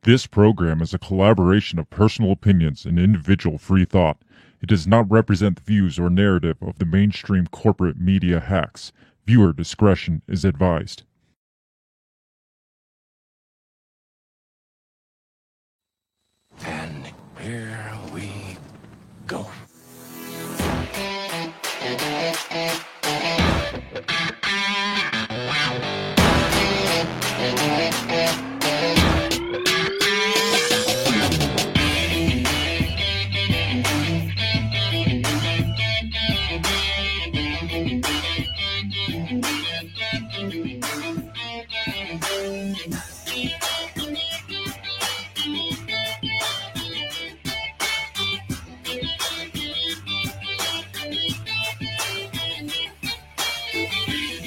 This program is a collaboration of personal opinions and individual free thought. It does not represent the views or narrative of the mainstream corporate media hacks. Viewer discretion is advised. And here we go.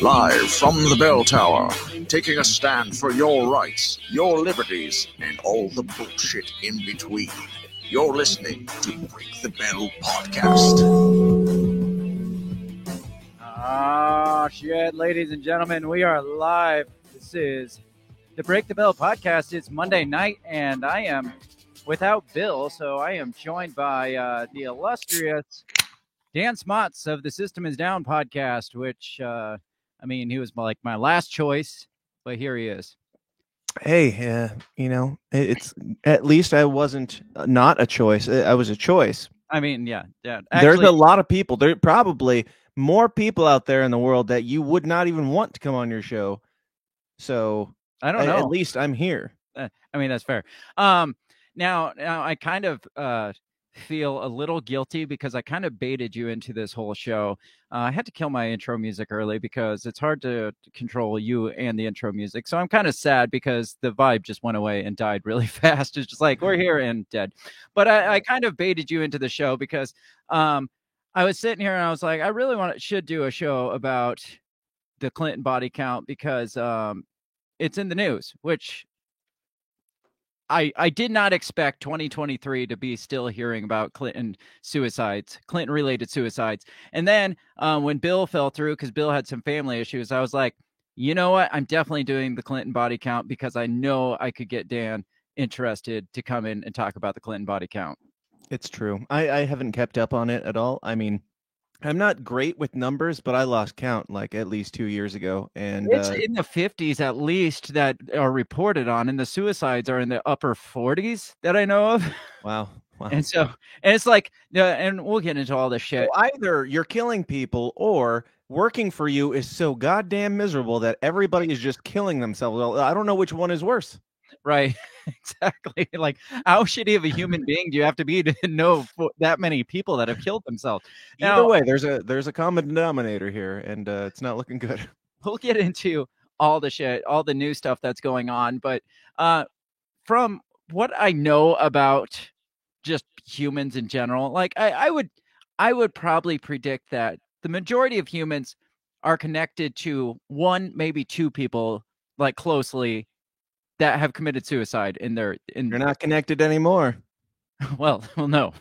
Live from the bell tower, taking a stand for your rights, your liberties, and all the bullshit in between. You're listening to Break the Bell Podcast. Ah, shit, ladies and gentlemen, we are live. This is the Break the Bell Podcast. It's Monday night, and I am without Bill, so I am joined by the illustrious Dan Smots of the System is Down podcast, which, he was like my last choice, but here he is. Hey, it's at least I wasn't not a choice. I was a choice. Yeah. Actually, there's a lot of people. There are probably more people out there in the world that you would not even want to come on your show. So I don't know. At least I'm here. That's fair. Now I kind of feel a little guilty because I kind of baited you into this whole show. I had to kill my intro music early because it's hard to control you and the intro music. So I'm kind of sad because the vibe just went away and died really fast. It's just like, we're here and dead. But I kind of baited you into the show because I was sitting here and I was like, I really should do a show about the Clinton body count because it's in the news, which I did not expect 2023 to be still hearing about Clinton-related suicides. And then when Bill fell through, because Bill had some family issues, I was like, you know what? I'm definitely doing the Clinton body count because I know I could get Dan interested to come in and talk about the Clinton body count. It's true. I haven't kept up on it at all. I mean, I'm not great with numbers, but I lost count like at least 2 years ago. And it's in the 50s at least that are reported on, and the suicides are in the upper 40s that I know of. Wow. And it's like, and we'll get into all this shit. So either you're killing people or working for you is so goddamn miserable that everybody is just killing themselves. I don't know which one is worse. Right. Exactly. Like, how shitty of a human being do you have to be to know that many people that have killed themselves? Either way, there's a common denominator here, and it's not looking good. We'll get into all the shit, all the new stuff that's going on. But from what I know about just humans in general, like I would probably predict that the majority of humans are connected to one, maybe two people, like closely, that have committed suicide You're not connected anymore. Well, no.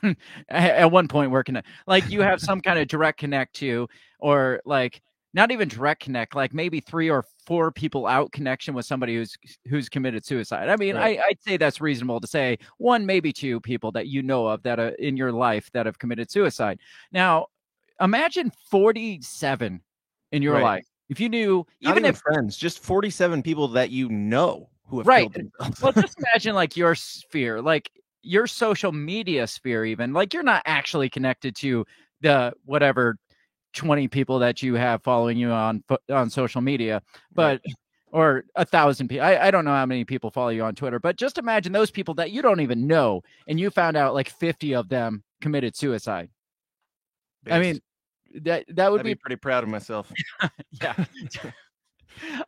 At one point we're connected. Like, you have some kind of direct connect to, or like not even direct connect, like maybe 3 or 4 people out connection with somebody who's committed suicide. I mean, right. I'd say that's reasonable to say 1, maybe 2 people that you know of that are in your life that have committed suicide. Now, imagine 47 in your life. If you knew, even if friends, just 47 people that you know. Who have right. Well, just imagine like your sphere, like your social media sphere, even like you're not actually connected to the whatever 20 people that you have following you on social media, but right. Or 1,000 people. I don't know how many people follow you on Twitter, but just imagine those people that you don't even know, and you found out like 50 of them committed suicide. Based. I mean, that would be pretty proud of myself. Yeah.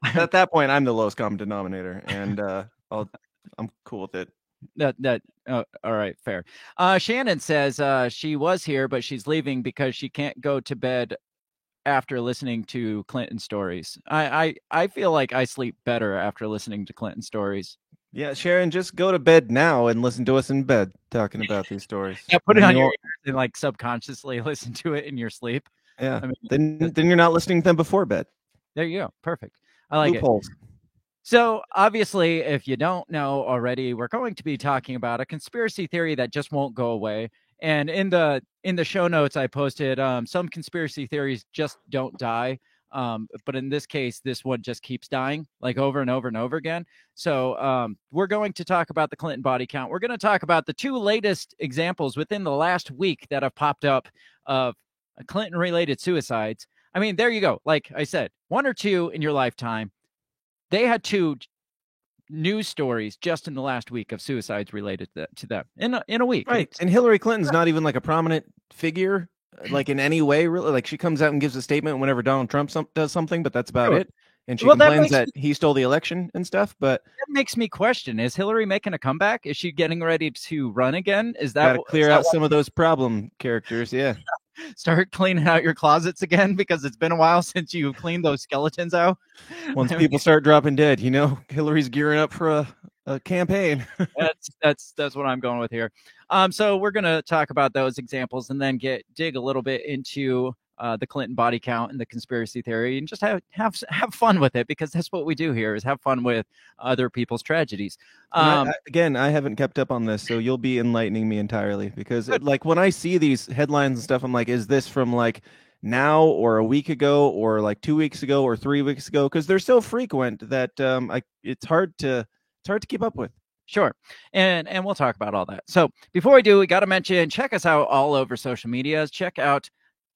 At that point, I'm the lowest common denominator, and I'm cool with it. All right, fair. Shannon says she was here, but she's leaving because she can't go to bed after listening to Clinton stories. I feel like I sleep better after listening to Clinton stories. Yeah, Sharon, just go to bed now and listen to us in bed talking about these stories. Yeah, put it on your ears and like subconsciously listen to it in your sleep. Yeah, then you're not listening to them before bed. There you go. Perfect. I like Loopholes. it. So obviously, if you don't know already, we're going to be talking about a conspiracy theory that just won't go away. And in the show notes, I posted some conspiracy theories just don't die. But in this case, this one just keeps dying, like over and over and over again. So we're going to talk about the Clinton body count. We're going to talk about the 2 latest examples within the last week that have popped up of Clinton-related suicides. I mean, there you go. Like I said, 1 or 2 in your lifetime. They had 2 news stories just in the last week of suicides related to them in a week. Right. And Hillary Clinton's not even like a prominent figure, like in any way, really. Like she comes out and gives a statement whenever Donald Trump does something, but that's about it. And she complains that he stole the election and stuff. But that makes me question: is Hillary making a comeback? Is she getting ready to run again? Is that gotta clear out some of those problem characters? Yeah. Start cleaning out your closets again, because it's been a while since you cleaned those skeletons out. Once people start dropping dead, Hillary's gearing up for a campaign. that's what I'm going with here. So we're gonna talk about those examples and then dig a little bit into the Clinton body count and the conspiracy theory, and just have fun with it, because that's what we do here, is have fun with other people's tragedies. Again, I haven't kept up on this, so you'll be enlightening me entirely, because like when I see these headlines and stuff, I'm like, is this from like now or a week ago or like 2 weeks ago or 3 weeks ago? Because they're so frequent that it's hard to keep up with. Sure. And we'll talk about all that. So before we do, we got to mention, check us out all over social medias. Check out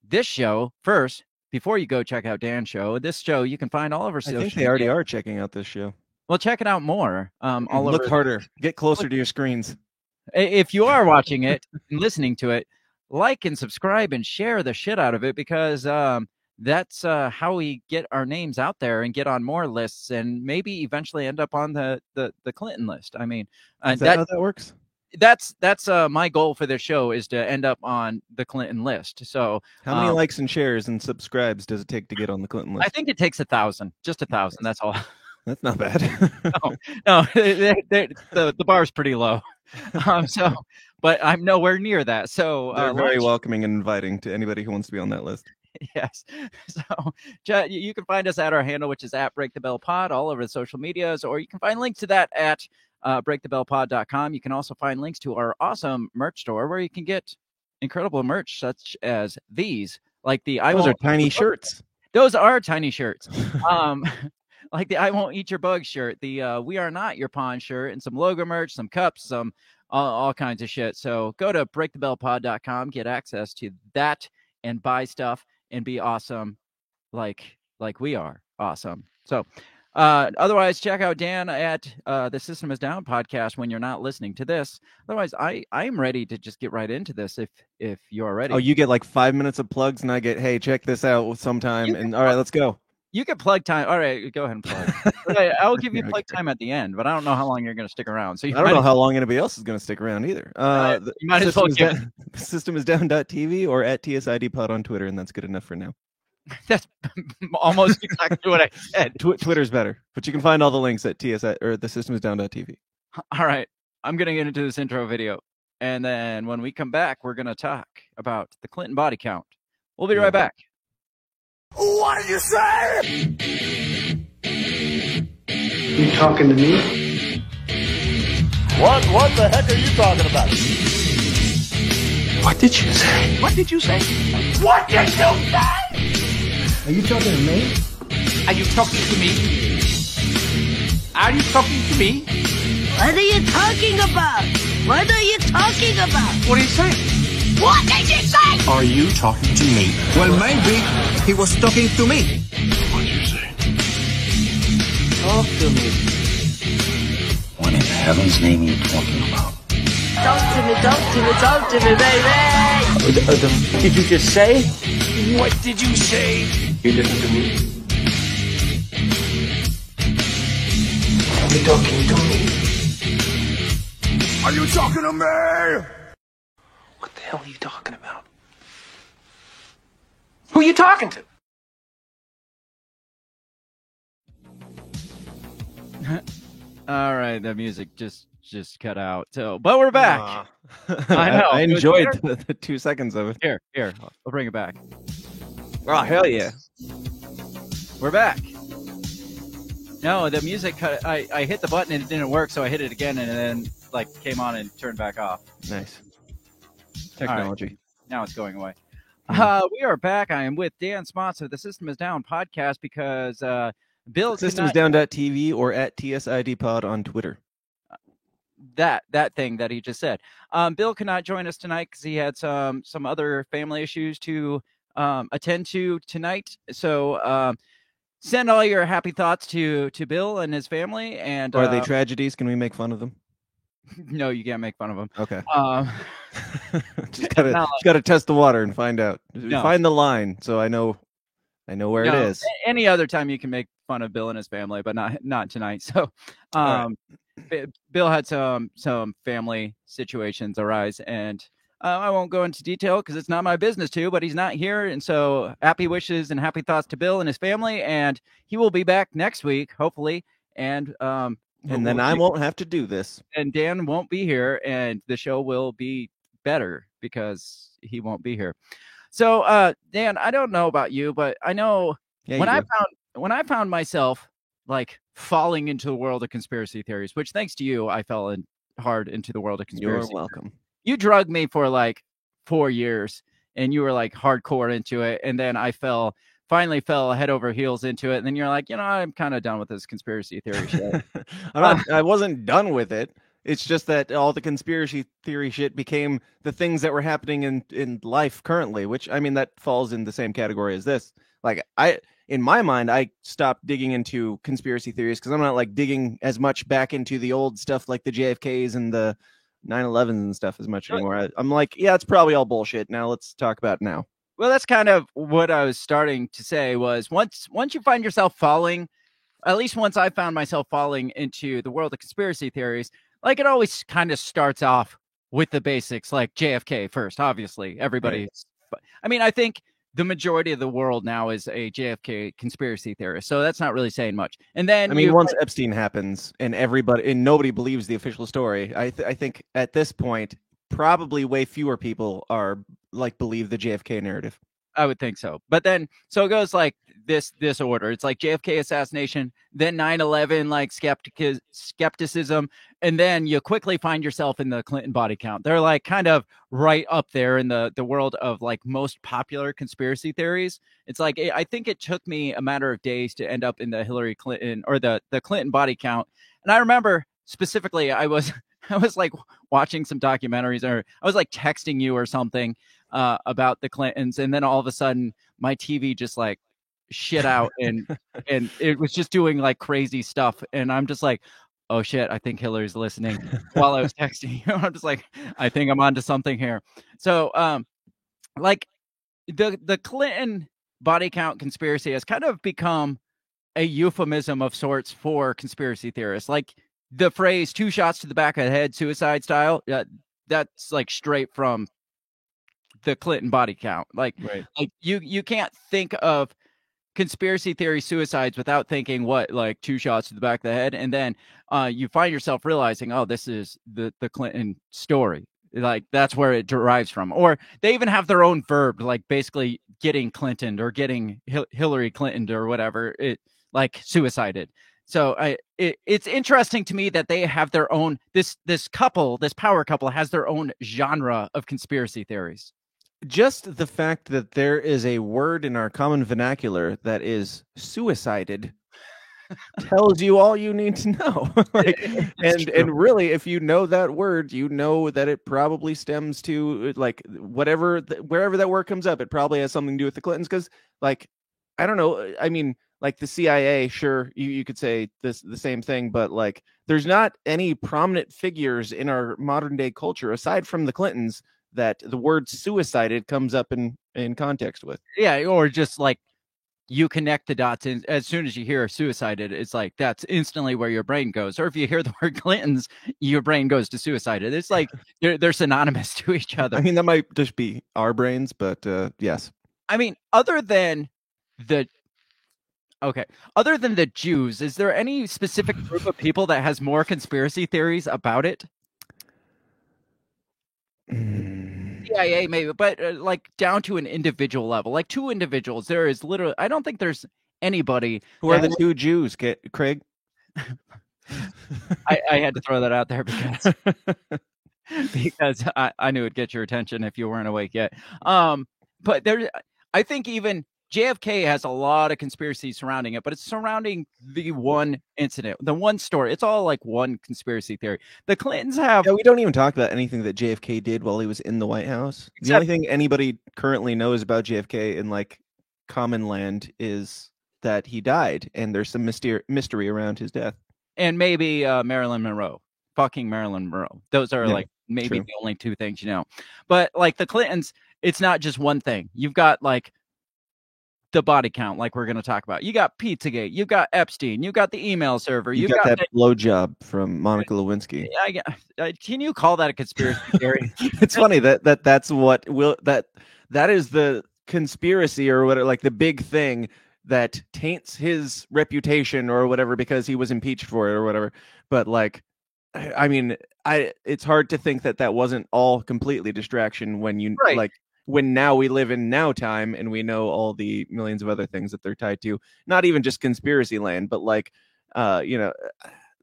this show first before you go check out Dan's show. This show you can find all over social media. I think they already are checking out this show. Well, check it out more. Look harder. Get closer to your screens. If you are watching it and listening to it, like and subscribe and share the shit out of it, because that's how we get our names out there and get on more lists, and maybe eventually end up on the Clinton list. I mean, is that how that works? That's my goal for this show, is to end up on the Clinton list. So how many likes and shares and subscribes does it take to get on the Clinton list? I think it takes 1,000, just 1,000. That's all. That's not bad. no, the bar's pretty low. But I'm nowhere near that. So they're very welcoming and inviting to anybody who wants to be on that list. Yes. So you can find us at our handle, which is at Break the Bell Pod, all over the social medias, or you can find links to that at breakthebellpod.com. You can also find links to our awesome merch store, where you can get incredible merch such as these, like those are tiny shirts. Those are tiny shirts. Like the I Won't Eat Your Bug shirt, the We Are Not Your Pawn shirt, and some logo merch, some cups, some all kinds of shit. So go to breakthebellpod.com, get access to that, and buy stuff and be awesome like we are awesome. So otherwise, check out Dan at the System Is Down podcast when you're not listening to this. Otherwise, I'm ready to just get right into this if you're ready. Oh, you get like 5 minutes of plugs, and I get, hey, check this out sometime, and all right, let's go. You get plug time. All right, go ahead and plug. Right, I'll give you plug time at the end, but I don't know how long you're going to stick around. So I don't know how long anybody else is going to stick around either. You might as well give it. Systemisdown.tv or at TSIDpod on Twitter, and that's good enough for now. That's almost exactly what I said. Twitter's better, but you can find all the links at TSI or the systemisdown.tv. All right, I'm going to get into this intro video, and then when we come back, we're going to talk about the Clinton body count. We'll be right back. What did you say? You talking to me? What the heck are you talking about? What did you say? What did you say? What did you say? Are you talking to me? Are you talking to me? Are you talking to me? What are you talking about? What are you talking about? What are you saying? What did you say? Are you talking to me? Well, maybe he was talking to me. What'd you say? Talk to me. What in heaven's name are you talking about? Talk to me, baby. Did you just say? What did you say? You listen to me. Are you talking to me? Are you talking to me? What the hell are you talking about? Who are you talking to? All right, the music just cut out. So, but we're back. I know. I enjoyed the 2 seconds of it. Here, I'll bring it back. Oh, hell yeah. We're back. No, the music cut. I hit the button and it didn't work, so I hit it again and then like came on and turned back off. Nice technology. Right. Now it's going away. Hmm. We are back. I am with Dan Smotz of the System Is Down podcast because Bill Systemsdown.tv or at TSIDpod on Twitter. That thing that he just said. Bill cannot join us tonight because he had some other family issues to attend to tonight. So send all your happy thoughts to Bill and his family. And are they tragedies? Can we make fun of them? No, you can't make fun of them. Okay. Just gotta test the water and find out. No. Find the line so I know where it is. Any other time you can make fun of Bill and his family, but not tonight. So Bill had some family situations arise, and I won't go into detail because it's not my business to, but he's not here. And so happy wishes and happy thoughts to Bill and his family, and he will be back next week, hopefully. And then I won't have to do this. And Dan won't be here, and the show will be better because he won't be here. So, Dan, I don't know about you, but I know when I found myself like falling into the world of conspiracy theories, which thanks to you, I fell hard into the world of conspiracy. You're welcome. You drugged me for like 4 years, and you were like hardcore into it, and then I finally fell head over heels into it, and then you're like, I'm kind of done with this conspiracy theory shit. I wasn't done with it. It's just that all the conspiracy theory shit became the things that were happening in life currently, which, I mean, that falls in the same category as this. Like, in my mind, I stopped digging into conspiracy theories because I'm not like digging as much back into the old stuff like the JFKs and the 9/11s and stuff as much anymore. I'm like, yeah, it's probably all bullshit. Now let's talk about it now. Well, that's kind of what I was starting to say was once you find yourself falling, at least once I found myself falling into the world of conspiracy theories, like it always kind of starts off with the basics, like JFK first, obviously. Everybody. Right. I mean, I think the majority of the world now is a JFK conspiracy theorist, so that's not really saying much. And then, I mean, once Epstein happens and nobody believes the official story, I think at this point, probably way fewer people are like believe the JFK narrative. I would think so. But then, so it goes like this order. It's like JFK assassination, then 9/11, like skepticism, and then you quickly find yourself in the Clinton body count. They're like kind of right up there in the world of like most popular conspiracy theories. It's like, I think it took me a matter of days to end up in the Hillary Clinton or the Clinton body count. And I remember specifically, I was like watching some documentaries, or I was like texting you or something about the Clintons, and then all of a sudden my TV just like shit out and it was just doing like crazy stuff, and I'm just like, oh shit, I think Hillary's listening while I was texting you. I'm just like, I think I'm onto something here. So like the Clinton body count conspiracy has kind of become a euphemism of sorts for conspiracy theorists. Like the phrase 2 shots to the back of the head, suicide style, that's like straight from the Clinton body count. Like, right. Like you can't think of conspiracy theory suicides without thinking what, like 2 shots to the back of the head. And then you find yourself realizing, oh, this is the Clinton story. Like that's where it derives from. Or they even have their own verb, like basically getting Clinton or getting Hillary Clinton or whatever, it like suicided. So it's interesting to me that they have their own, this power couple has their own genre of conspiracy theories. Just the fact that there is a word in our common vernacular that is suicided tells you all you need to know. And really, if you know that word, you know that it probably stems to like wherever that word comes up, it probably has something to do with the Clintons. Because like, I don't know. I mean, like the CIA, sure, you could say the same thing, but like there's not any prominent figures in our modern day culture aside from the Clintons that the word suicided comes up in context with. Yeah, or just like you connect the dots, and as soon as you hear suicided, it's like that's instantly where your brain goes. Or if you hear the word Clintons, your brain goes to suicided. It's like they're synonymous to each other. I mean, that might just be our brains, but yes. I mean, other than the Jews, is there any specific group of people that has more conspiracy theories about it? CIA maybe, but like down to an individual level, like 2 individuals, there is literally, I don't think there's anybody. Who are the 2 Jews, Craig? I had to throw that out there because I knew it'd get your attention if you weren't awake yet. But I think even JFK has a lot of conspiracy surrounding it, but it's surrounding the one incident, the one story. It's all like one conspiracy theory. The Clintons have. Yeah, we don't even talk about anything that JFK did while he was in the White House. The only thing anybody currently knows about JFK in like common land is that he died, and there's some mystery around his death. And maybe Marilyn Monroe, fucking Marilyn Monroe. Those are like maybe true. the only two things you know. But like the Clintons, it's not just one thing. You've got like the body count, like we're going to talk about. You got Pizzagate, you got Epstein, you got the email server, you got that blowjob from Monica Lewinsky. Can you call that a conspiracy theory? It's funny that's what that is the conspiracy or whatever, like the big thing that taints his reputation or whatever because he was impeached for it or whatever. But like, I mean, it's hard to think that wasn't all completely distraction when you like when now we live in now time and we know all the millions of other things that they're tied to, not even just conspiracy land, but like, you know,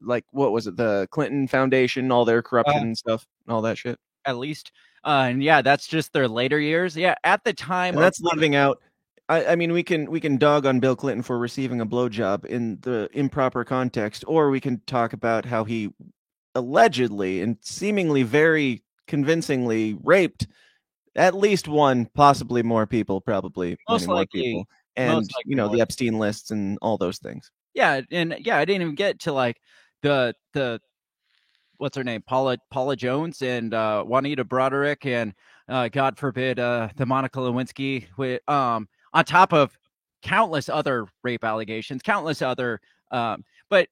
like what was it? The Clinton Foundation, all their corruption and stuff and all that shit. At least. And yeah, that's just their later years. Yeah. At the time. And that's leaving out. I mean, we can dog on Bill Clinton for receiving a blowjob in the improper context, or we can talk about how he allegedly and seemingly very convincingly raped at least one, possibly more people, probably most likely more people, and you know the Epstein lists and all those things. Yeah, and yeah, I didn't even get to like the what's her name, Paula Jones and Juanita Broderick and God forbid the Monica Lewinsky with on top of countless other rape allegations, countless other but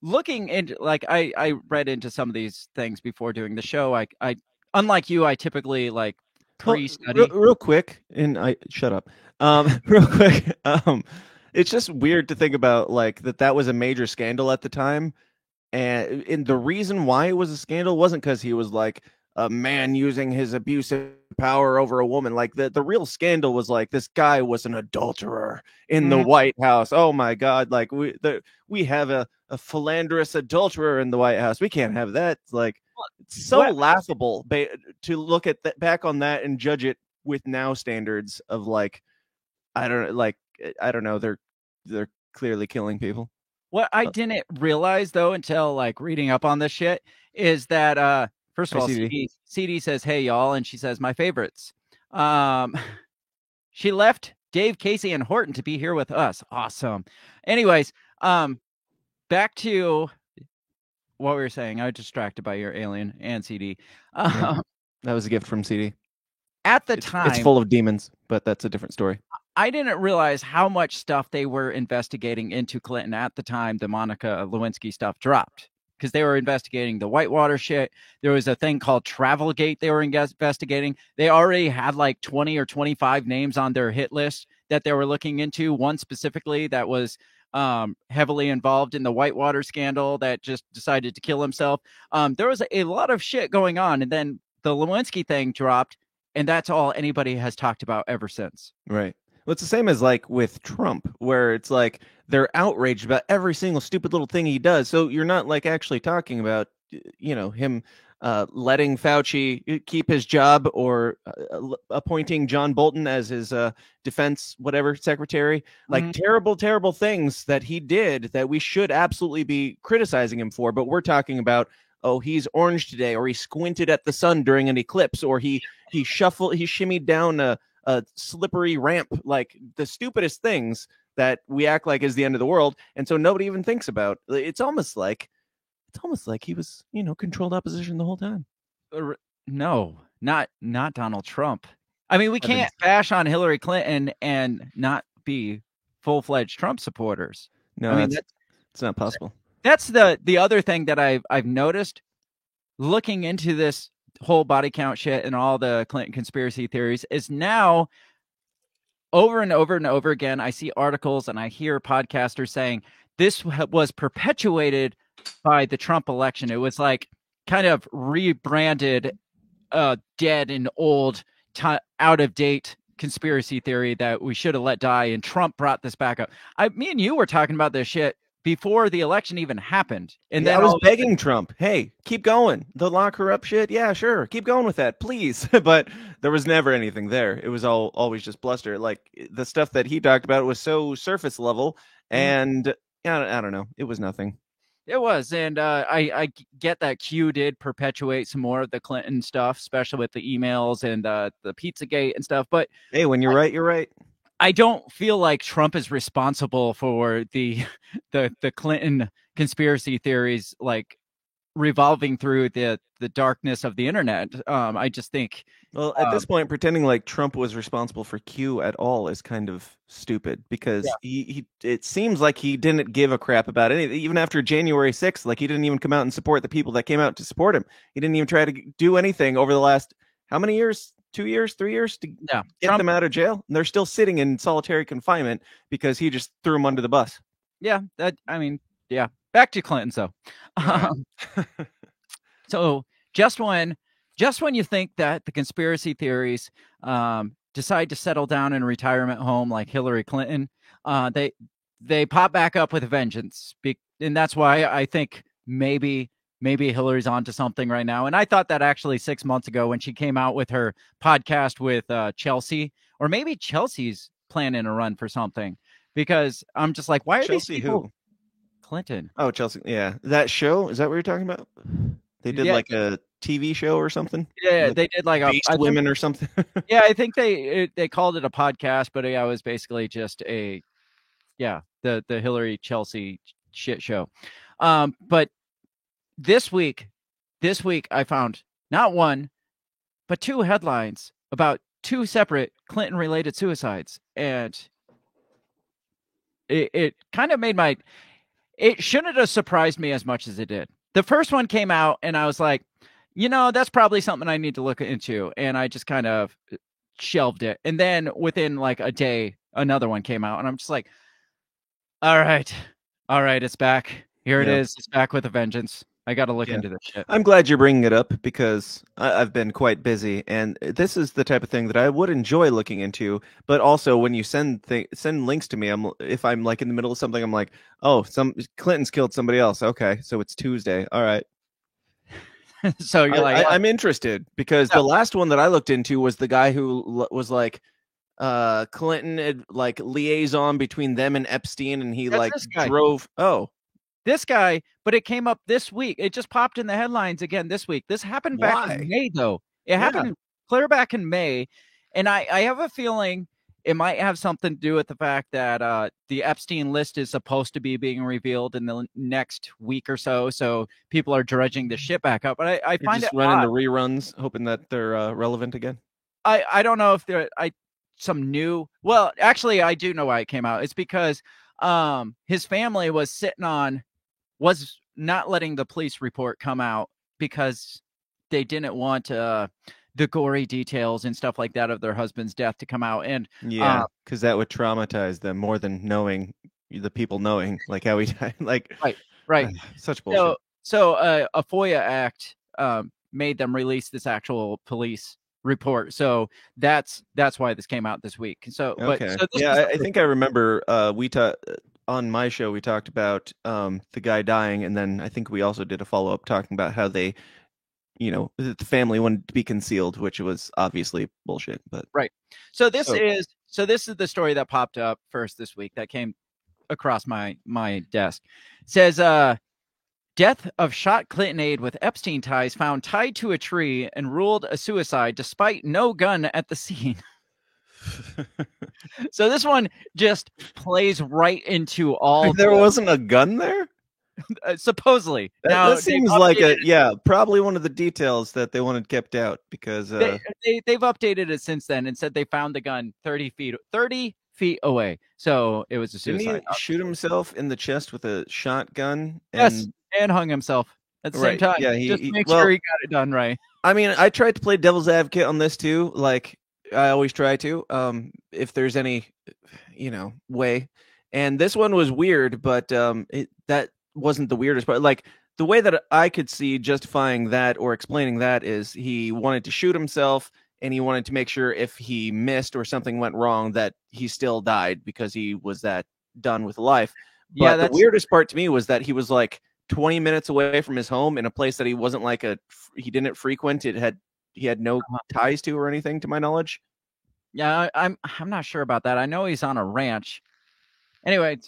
looking into like I read into some of these things before doing the show. I unlike you, I typically like pre-study real quick, and I shut up. Real quick, it's just weird to think about like that was a major scandal at the time, and the reason why it was a scandal wasn't because he was like a man using his abusive power over a woman. Like the real scandal was like this guy was an adulterer in the White House. Oh my God! Like we have a philanderous adulterer in the White House. We can't have that. Like it's so laughable to look at that back on that and judge it with now standards of like I don't know. They're clearly killing people. What I didn't realize though until like reading up on this shit is that first of all, CD says, "Hey y'all," and she says, "My favorites." She left Dave, Casey, and Horton to be here with us. Awesome. Anyways, back to what we were saying. I was distracted by your alien and CD. That was a gift from CD. At the time, it's full of demons, but that's a different story. I didn't realize how much stuff they were investigating into Clinton at the time the Monica Lewinsky stuff dropped. Because they were investigating the Whitewater shit. There was a thing called Travelgate they were investigating. They already had like 20 or 25 names on their hit list that they were looking into. One specifically that was heavily involved in the Whitewater scandal that just decided to kill himself. There was a lot of shit going on. And then the Lewinsky thing dropped. And that's all anybody has talked about ever since. Right. Well, it's the same as like with Trump, where it's like they're outraged about every single stupid little thing he does. So you're not like actually talking about, you know, him letting Fauci keep his job or appointing John Bolton as his defense, whatever, secretary, like terrible, terrible things that he did that we should absolutely be criticizing him for. But we're talking about, oh, he's orange today, or he squinted at the sun during an eclipse, or he shimmied down a slippery ramp, like the stupidest things that we act like is the end of the world. And so nobody even thinks about. It's almost like he was, you know, controlled opposition the whole time. No, not Donald Trump. I mean, we can't bash on Hillary Clinton and not be full-fledged Trump supporters. No, I mean, it's not possible. That's the other thing that I've noticed looking into this whole body count shit and all the Clinton conspiracy theories is now over and over and over again. I see articles and I hear podcasters saying this was perpetuated by the Trump election. It was like kind of rebranded, dead and old, out of date conspiracy theory that we should have let die. And Trump brought this back up. Me and you were talking about this shit before the election even happened. And Yeah, then I was all of a sudden- begging Trump, hey, keep going. The lock her up shit. Yeah, sure. Keep going with that, please. But there was never anything there. It was always just bluster. Like the stuff that he talked about was so surface level. And I don't know. It was nothing. It was, and I get that Q did perpetuate some more of the Clinton stuff, especially with the emails and the Pizzagate and stuff. But hey, when you're right, you're right. I don't feel like Trump is responsible for the Clinton conspiracy theories like revolving through the darkness of the internet. I just think, well, at this point, pretending like Trump was responsible for Q at all is kind of stupid because he it seems like he didn't give a crap about anything. Even after January 6th, like he didn't even come out and support the people that came out to support him. He didn't even try to do anything over the last how many years? 2 years, 3 years to get them out of jail. And they're still sitting in solitary confinement because he just threw them under the bus. Yeah, back to Clinton. So, so just when you think that the conspiracy theories decide to settle down in a retirement home like Hillary Clinton, they pop back up with a vengeance. And that's why I think maybe Hillary's onto something right now. And I thought that actually 6 months ago when she came out with her podcast with Chelsea, or maybe Chelsea's planning a run for something, because I'm just like, why are Chelsea these people? Who? Clinton. Oh, Chelsea. Yeah. That show, is that what you're talking about? They did like a TV show or something? Yeah, With they did like Beast Women or something. Yeah, I think they called it a podcast, but it was basically just the Hillary Chelsea shit show. But this week I found not one, but two headlines about two separate Clinton-related suicides, and it kind of made it shouldn't have surprised me as much as it did. The first one came out, and I was like, that's probably something I need to look into, and I just kind of shelved it. And then within like a day, another one came out, and I'm just like, all right, it's back. Here it is. It's back with a vengeance. I got to look into this shit. I'm glad you're bringing it up because I've been quite busy, and this is the type of thing that I would enjoy looking into. But also, when you send links to me, if I'm like in the middle of something, I'm like, oh, Clinton's killed somebody else. Okay, so it's Tuesday. All right. So you're like, I'm interested because the last one that I looked into was the guy who was like, Clinton had like liaison between them and Epstein, and he like drove. Oh. This guy, but it came up this week. It just popped in the headlines again this week. This happened back in May, though. It happened clear back in May. And I have a feeling it might have something to do with the fact that the Epstein list is supposed to be being revealed in the next week or so. So people are dredging the shit back up. But I find it running the reruns, hoping that they're relevant again. I don't know if they're some new. Well, actually, I do know why it came out. It's because his family was not letting the police report come out because they didn't want the gory details and stuff like that of their husband's death to come out. And because that would traumatize them more than knowing the people knowing like how he died. Like right. Such bullshit. So a FOIA act made them release this actual police report. So that's why this came out this week. So okay. I think I remember on my show, we talked about the guy dying, and then I think we also did a follow-up talking about how they, the family wanted to be concealed, which was obviously bullshit. But right. So this is the story that popped up first this week that came across my desk. It says, death of shot Clinton aide with Epstein ties found tied to a tree and ruled a suicide despite no gun at the scene. So this one just plays right into all. There wasn't a gun there? Supposedly. That seems like probably one of the details that they wanted kept out because they've updated it since then and said they found the gun 30 feet away. So it was a suicide. Didn't he shoot himself in the chest with a shotgun? Yes, and hung himself at the same time. Yeah, just make sure he got it done right. I mean, I tried to play devil's advocate on this too. Like I always try to, if there's any, way. And this one was weird, but that wasn't the weirdest part. Like the way that I could see justifying that or explaining that is he wanted to shoot himself and he wanted to make sure if he missed or something went wrong that he still died because he was that done with life. Yeah, But the weirdest part to me was that he was like 20 minutes away from his home in a place that he wasn't like he didn't frequent. He had no ties to or anything, to my knowledge. Yeah, I'm not sure about that. I know he's on a ranch. Anyway,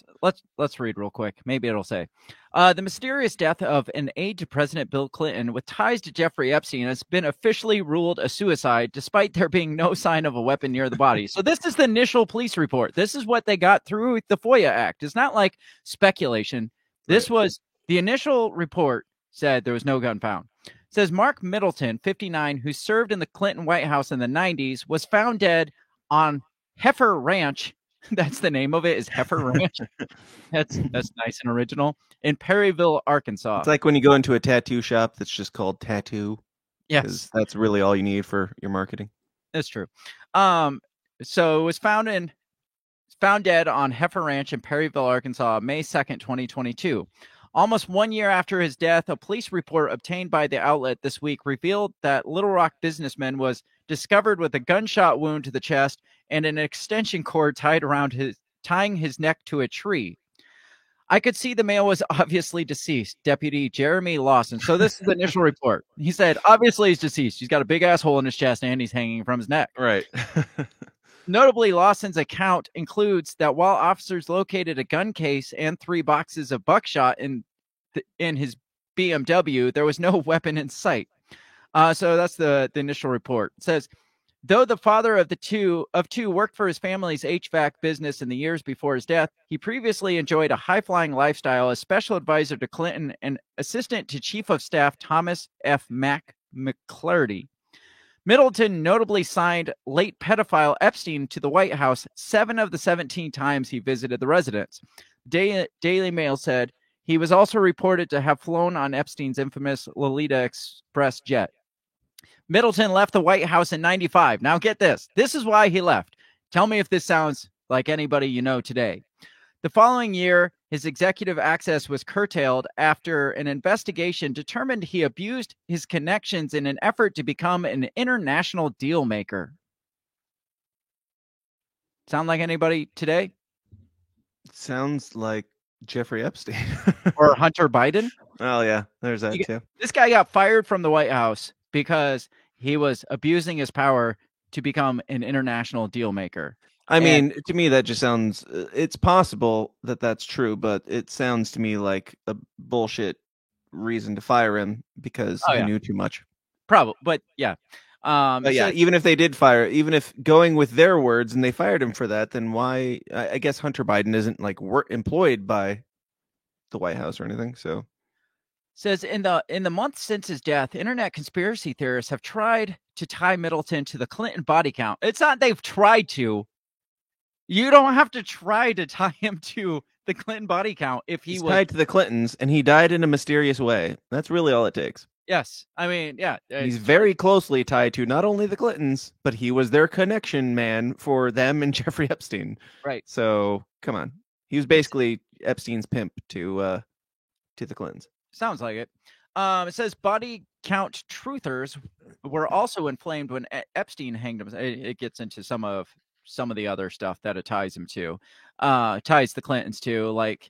let's read real quick. Maybe it'll say, the mysterious death of an aide to President Bill Clinton with ties to Jeffrey Epstein has been officially ruled a suicide, despite there being no sign of a weapon near the body. So this is the initial police report. This is what they got through the FOIA Act. It's not like speculation. This was the initial report said there was no gun found. It says Mark Middleton, 59, who served in the Clinton White House in the 90s, was found dead on Heifer Ranch. That's the name of it, is Heifer Ranch. That's nice and original. In Perryville, Arkansas. It's like when you go into a tattoo shop that's just called Tattoo. Yes. That's really all you need for your marketing. That's true. So it was found dead on Heifer Ranch in Perryville, Arkansas, May 2nd, 2022. Almost 1 year after his death, a police report obtained by the outlet this week revealed that Little Rock businessman was discovered with a gunshot wound to the chest and an extension cord tying his neck to a tree. I could see the male was obviously deceased. Deputy Jeremy Lawson. So this is the initial report. He said, obviously he's deceased. He's got a big asshole in his chest and he's hanging from his neck. Right. Notably, Lawson's account includes that while officers located a gun case and 3 boxes of buckshot in his BMW, there was no weapon in sight. So that's the initial report. It says, though the father of two worked for his family's HVAC business in the years before his death, he previously enjoyed a high-flying lifestyle as special advisor to Clinton and assistant to Chief of Staff Thomas F. McClurdy. Middleton notably signed late pedophile Epstein to the White House 7 of the 17 times he visited the residence. Daily Mail said he was also reported to have flown on Epstein's infamous Lolita Express jet. Middleton left the White House in 1995. Now get this. This is why he left. Tell me if this sounds like anybody you know today. The following year, his executive access was curtailed after an investigation determined he abused his connections in an effort to become an international deal maker. Sound like anybody today? Sounds like Jeffrey Epstein. Or Hunter Biden? Oh, yeah. There's that, too. This guy got fired from the White House because he was abusing his power to become an international deal maker. I mean, to me, that just sounds, it's possible that that's true, but it sounds to me like a bullshit reason to fire him because he knew too much. Probably, but yeah. But yeah, even if they did fire, even if going with their words and they fired him for that, then why, I guess Hunter Biden isn't like employed by the White House or anything, so. Says in the months since his death, internet conspiracy theorists have tried to tie Middleton to the Clinton body count. It's not they've tried to. You don't have to try to tie him to the Clinton body count if he's tied to the Clintons and he died in a mysterious way. That's really all it takes. Yes. I mean, yeah. He's very closely tied to not only the Clintons, but he was their connection man for them and Jeffrey Epstein. Right. So come on. He was basically Epstein's pimp to the Clintons. Sounds like it. It says body count truthers were also inflamed when Epstein hanged himself. It gets into some of the other stuff that it ties him to, ties the Clintons to, like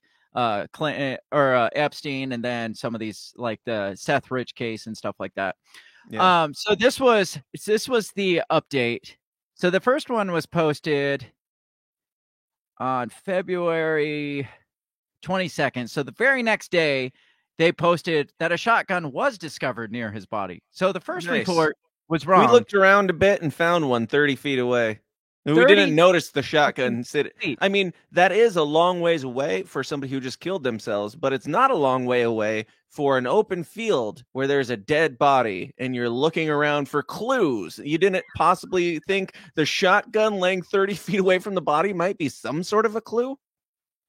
Clinton or Epstein, and then some of these like the Seth Rich case and stuff like that. Yeah. So this was the update. So the first one was posted on February 22nd. So the very next day, they posted that a shotgun was discovered near his body. So the first report was wrong. We looked around a bit and found one 30 feet away. And we didn't notice the shotgun. I mean, that is a long ways away for somebody who just killed themselves, but it's not a long way away for an open field where there's a dead body and you're looking around for clues. You didn't possibly think the shotgun laying 30 feet away from the body might be some sort of a clue?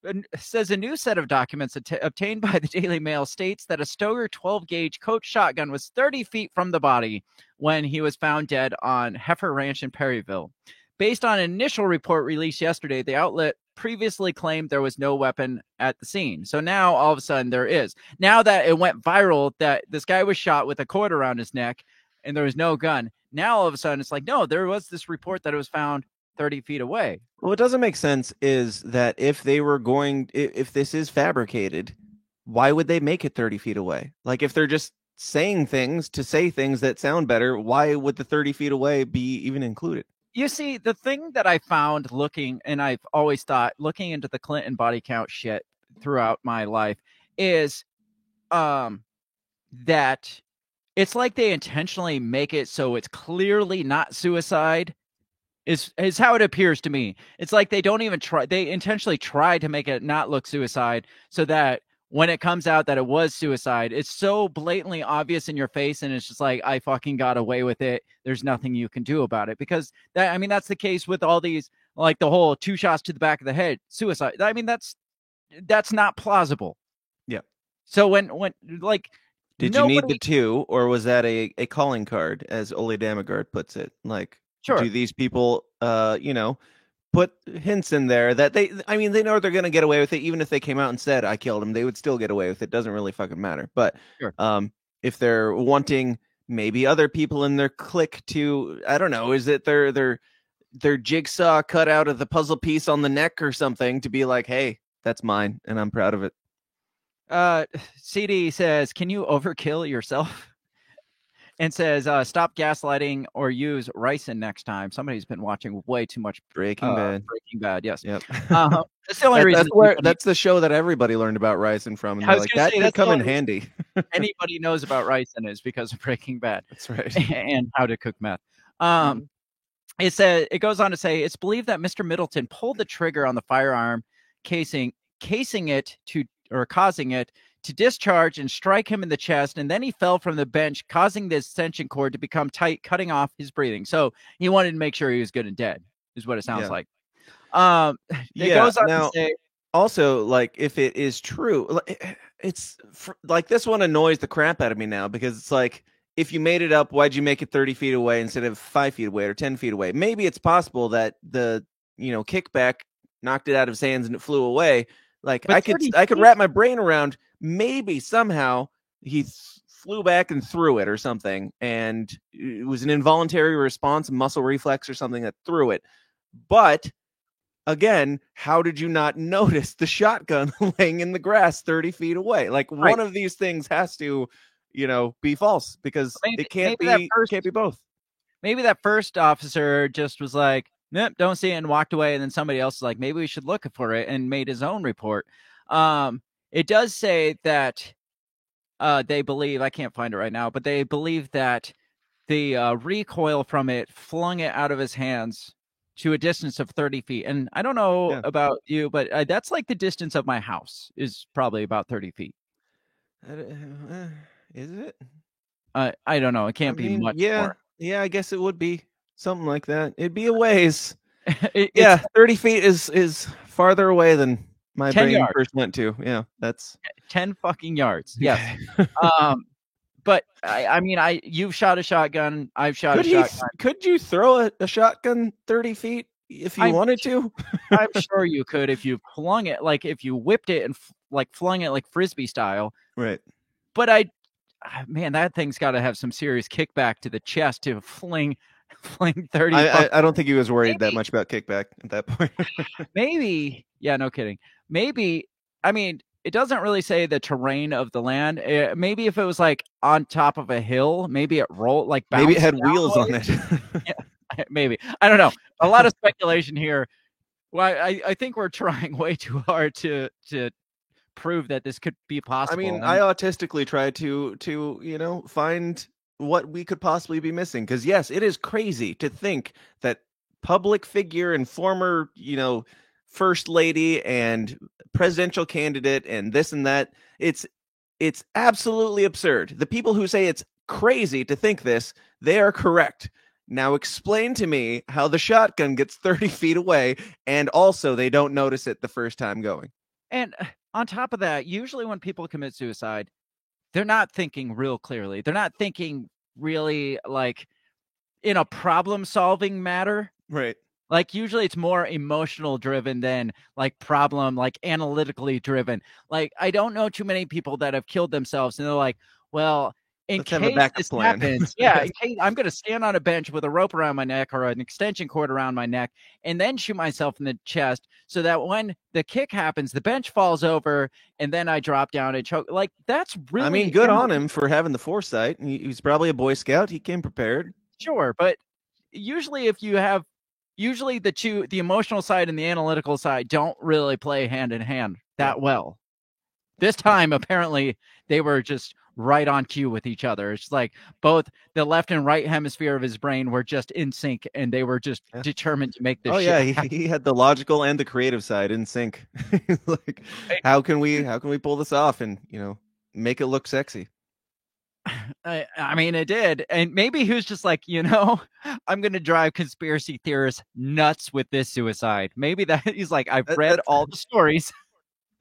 It says a new set of documents obtained by the Daily Mail states that a Stoger 12-gauge Colt shotgun was 30 feet from the body when he was found dead on Heifer Ranch in Perryville. Based on an initial report released yesterday, the outlet previously claimed there was no weapon at the scene. So now all of a sudden there is. Now that it went viral that this guy was shot with a cord around his neck and there was no gun, now all of a sudden it's like, no, there was this report that it was found 30 feet away. What doesn't make sense is that if they were going, if this is fabricated, why would they make it 30 feet away? Like if they're just saying things to say things that sound better, why would the 30 feet away be even included? You see, the thing that I found looking, and I've always thought looking into the Clinton body count shit throughout my life, is that it's like they intentionally make it so it's clearly not suicide. Is how it appears to me. It's like they don't even try. They intentionally try to make it not look suicide, so that when it comes out that it was suicide, it's so blatantly obvious in your face, and it's just like, I fucking got away with it. There's nothing you can do about it. Because that, I mean, that's the case with all these, like the whole 2 shots to the back of the head suicide. I mean, that's not plausible. Yeah. So when like, did you need the 2, or was that a calling card, as Ole Damagard puts it? Like, sure. Do these people, put hints in there that they know they're going to get away with it, even if they came out and said, I killed him, they would still get away with it. Doesn't really fucking matter. But sure. If they're wanting maybe other people in their clique to, I don't know, is it their jigsaw cut out of the puzzle piece on the neck or something to be like, hey, that's mine and I'm proud of it. CD says, can you overkill yourself? And says, stop gaslighting or use ricin next time. Somebody's been watching way too much Breaking Bad. Breaking Bad, yes. Yep. That's the only reason. That's the show that everybody learned about ricin from. And like, that could come in handy. Anybody knows about ricin is because of Breaking Bad. That's right. And how to cook meth. It goes on to say, it's believed that Mr. Middleton pulled the trigger on the firearm, causing it to discharge and strike him in the chest, and then he fell from the bench, causing the extension cord to become tight, cutting off his breathing. So he wanted to make sure he was good and dead, is what it sounds like. It goes on to say, also, like, if it is true, it's like, this one annoys the crap out of me now, because it's like, if you made it up, why'd you make it 30 feet away instead of 5 feet away or 10 feet away? Maybe it's possible that the kickback knocked it out of his hands and it flew away. Like, I could wrap my brain around, maybe somehow he flew back and threw it or something, and it was an involuntary response, muscle reflex or something that threw it. But again, how did you not notice the shotgun laying in the grass 30 feet away? Like, one of these things has to, be false, because it can't be both. Maybe that first officer just was like, nope, don't see it, and walked away. And then somebody else is like, maybe we should look for it, and made his own report. It does say that they believe, I can't find it right now, but they believe that the recoil from it flung it out of his hands to a distance of 30 feet. And I don't know about you, but that's like the distance of my house is probably about 30 feet. Is it? I don't know. It can't be much more. Yeah, I guess it would be something like that. It'd be a ways. 30 feet is farther away than my brain first went to. Yeah, that's 10 fucking yards. Yes. But I mean, you've shot a shotgun. I've shot a shotgun. Could you throw a shotgun 30 feet if you wanted to? I'm sure you could if you flung it, like if you whipped it and flung it like Frisbee style. Right. But man, that thing's got to have some serious kickback to the chest to fling 30. I don't think he was worried that much about kickback at that point. Maybe. Yeah, no kidding. Maybe. I mean, it doesn't really say the terrain of the land. Maybe if it was like on top of a hill, maybe it rolled like. Maybe it had wheels on it. Yeah, maybe. I don't know. A lot of speculation here. Well, I think we're trying way too hard to prove that this could be possible. I mean, I autistically try to find what we could possibly be missing, because yes, it is crazy to think that public figure and former first lady and presidential candidate and this and that, it's absolutely absurd. The people who say it's crazy to think this, they are correct. Now explain to me how the shotgun gets 30 feet away and also they don't notice it the first time going. And on top of that, usually when people commit suicide, they're not thinking real clearly. They're not thinking really like in a problem-solving matter. Right. Like usually it's more emotional driven than like analytically driven. Like I don't know too many people that have killed themselves and they're like, well, in Let's have a case backup this plan. happens, yeah, in case I'm going to stand on a bench with a rope around my neck or an extension cord around my neck and then shoot myself in the chest so that when the kick happens, the bench falls over and then I drop down and choke. Like, that's really... I mean, good on him for having the foresight. He's probably a Boy Scout. He came prepared. Sure, but usually the emotional side and the analytical side don't really play hand in hand that well. This time, apparently, they were just right on cue with each other. It's like both the left and right hemisphere of his brain were just in sync, and they were just determined to make this. Oh yeah, he had the logical and the creative side in sync. Like, how can we pull this off and make it look sexy? I mean, it did, and maybe he was just like, I'm going to drive conspiracy theorists nuts with this suicide. Maybe that he's like, I've read all the stories.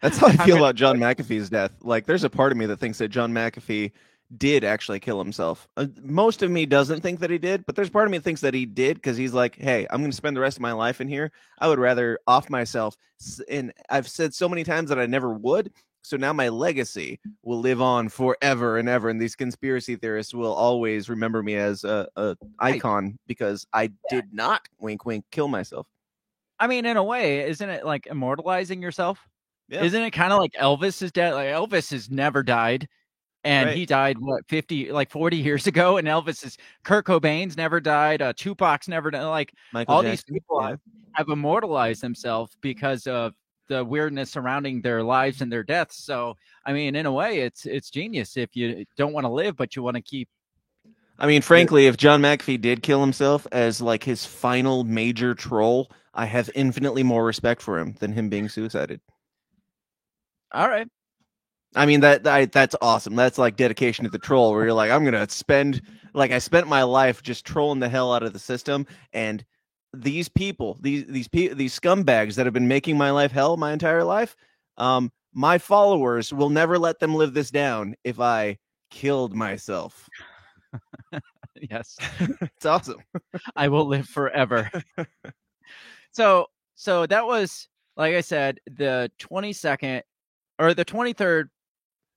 That's how I feel about John McAfee's death. Like, there's a part of me that thinks that John McAfee did actually kill himself. Most of me doesn't think that he did, but there's part of me that thinks that he did because he's like, hey, I'm going to spend the rest of my life in here. I would rather off myself. And I've said so many times that I never would. So now my legacy will live on forever and ever. And these conspiracy theorists will always remember me as a icon because I did not, wink, wink, kill myself. I mean, in a way, isn't it like immortalizing yourself? Yeah. Isn't it kind of like Elvis is dead? Like, Elvis has never died. And he died, 40 years ago. And Kurt Cobain's never died. Tupac's never died. Like, Michael all Jackson, these people have immortalized themselves because of the weirdness surrounding their lives and their deaths. So, I mean, in a way, it's genius if you don't want to live, but you want to keep. I mean, frankly, if John McAfee did kill himself as like his final major troll, I have infinitely more respect for him than him being suicided. All right. I mean, that's awesome. That's like dedication to the troll, where you're like, I'm going to I spent my life just trolling the hell out of the system. And these people, these scumbags that have been making my life hell my entire life, my followers will never let them live this down if I killed myself. Yes. It's awesome. I will live forever. So that was, like I said, the 22nd or the 23rd.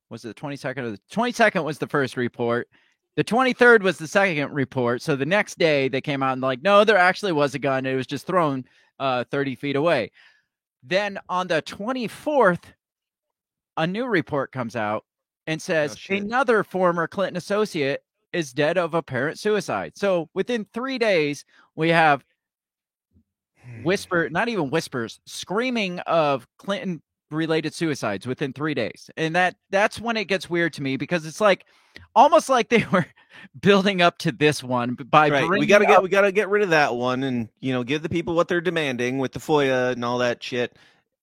Was it the 22nd or the 22nd was the first report. The 23rd was the second report. So the next day they came out and like, no, there actually was a gun. It was just thrown 30 feet away. Then on the 24th, a new report comes out and says another former Clinton associate is dead of apparent suicide. So within 3 days, we have not even whispers, screaming of Clinton related suicides within 3 days. And that's when it gets weird to me, because it's like almost like they were building up to this one by we gotta get rid of that one and give the people what they're demanding with the FOIA and all that shit,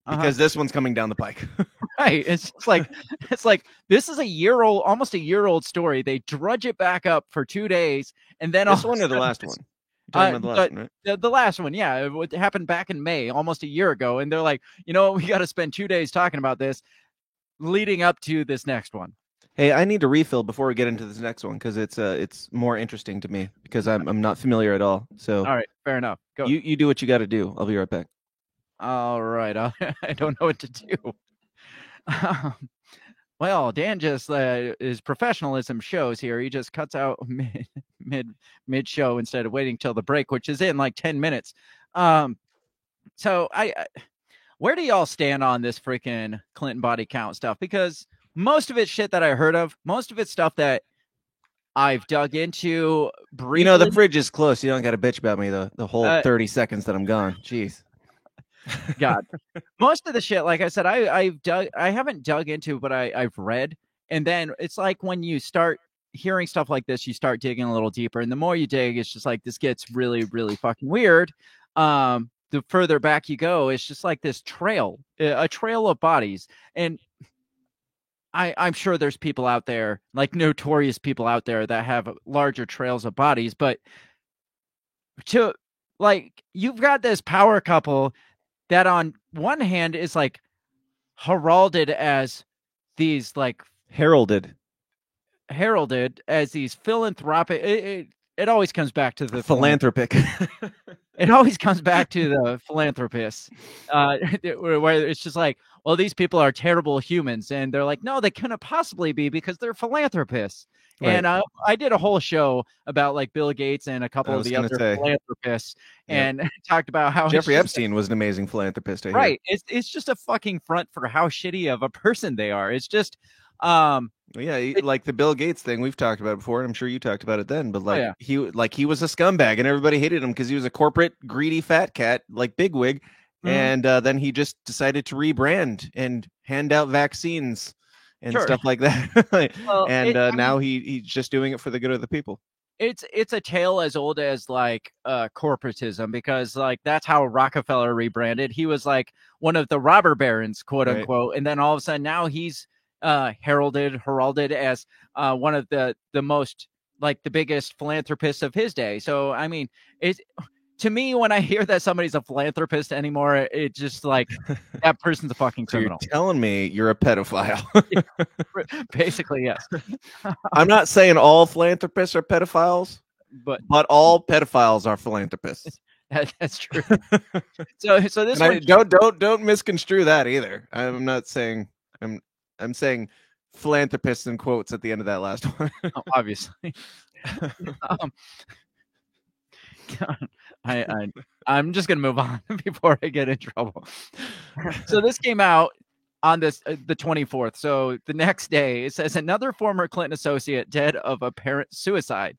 because this one's coming down the pike. Right. It's like this is almost a year old story. They drudge it back up for 2 days, and then this one or the last one? The last one, yeah, it happened back in May, almost a year ago, and they're like, we got to spend 2 days talking about this, leading up to this next one. Hey, I need to refill before we get into this next one because it's more interesting to me because I'm not familiar at all. So, all right, fair enough. Go. You do what you got to do. I'll be right back. All right, I don't know what to do. Well, Dan just his professionalism shows here. He just cuts out mid show instead of waiting till the break, which is in like 10 minutes. So where do y'all stand on this freaking Clinton body count stuff? Because most of it's shit that I heard of. Most of it's stuff that I've dug into briefly. The fridge is close. You don't got to bitch about me the whole 30 seconds that I'm gone. Jeez. God, most of the shit, like I said, I haven't dug into, but I've read, and then it's like when you start hearing stuff like this, you start digging a little deeper, and the more you dig, it's just like this gets really, really fucking weird. The further back you go, it's just like this a trail of bodies, and I'm sure there's people out there, like notorious people out there, that have larger trails of bodies, but you've got this power couple that on one hand is like heralded as these like heralded as these philanthropic. It always comes back to the philanthropic. it always comes back to the philanthropists, where it's just like, well, these people are terrible humans, and they're like, no, they couldn't possibly be because they're philanthropists. Right. And I did a whole show about like Bill Gates and a couple of the other philanthropists, and talked about how Jeffrey Epstein was an amazing philanthropist. Right. It's just a fucking front for how shitty of a person they are. It's just, like the Bill Gates thing we've talked about before, and I'm sure you talked about it then. But he was a scumbag, and everybody hated him because he was a corporate greedy fat cat, like bigwig. And then he just decided to rebrand and hand out vaccines and stuff like that. Now he's just doing it for the good of the people. It's a tale as old as like corporatism, because like that's how Rockefeller rebranded. He was like one of the robber barons, quote unquote, and then all of a sudden now he's heralded as one of the most, like, the biggest philanthropists of his day. So I mean, to me, when I hear that somebody's a philanthropist anymore, it's just like that person's a fucking criminal. So you're telling me you're a pedophile? Basically, yes. I'm not saying all philanthropists are pedophiles, but all pedophiles are philanthropists. That's true. So this one, don't misconstrue that either. I'm not saying I'm saying philanthropists in quotes at the end of that last one. Obviously. I'm just gonna move on before I get in trouble. So this came out on the 24th. So the next day, it says another former Clinton associate dead of apparent suicide.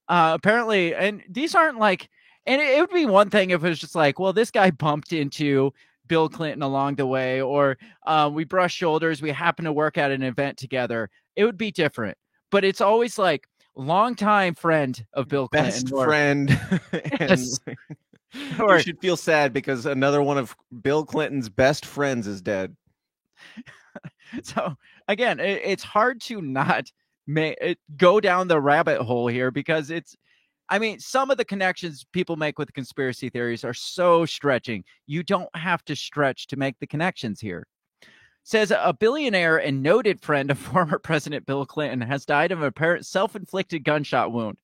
Apparently, and these aren't like, and it would be one thing if it was just like, well, this guy bumped into Bill Clinton along the way, or we brushed shoulders, we happened to work at an event together. It would be different. But it's always like, longtime friend of Bill Clinton. Best friend. You should feel sad because another one of Bill Clinton's best friends is dead. So again, it's hard to not go down the rabbit hole here, because some of the connections people make with conspiracy theories are so stretching. You don't have to stretch to make the connections here. Says a billionaire and noted friend of former President Bill Clinton has died of an apparent self-inflicted gunshot wound.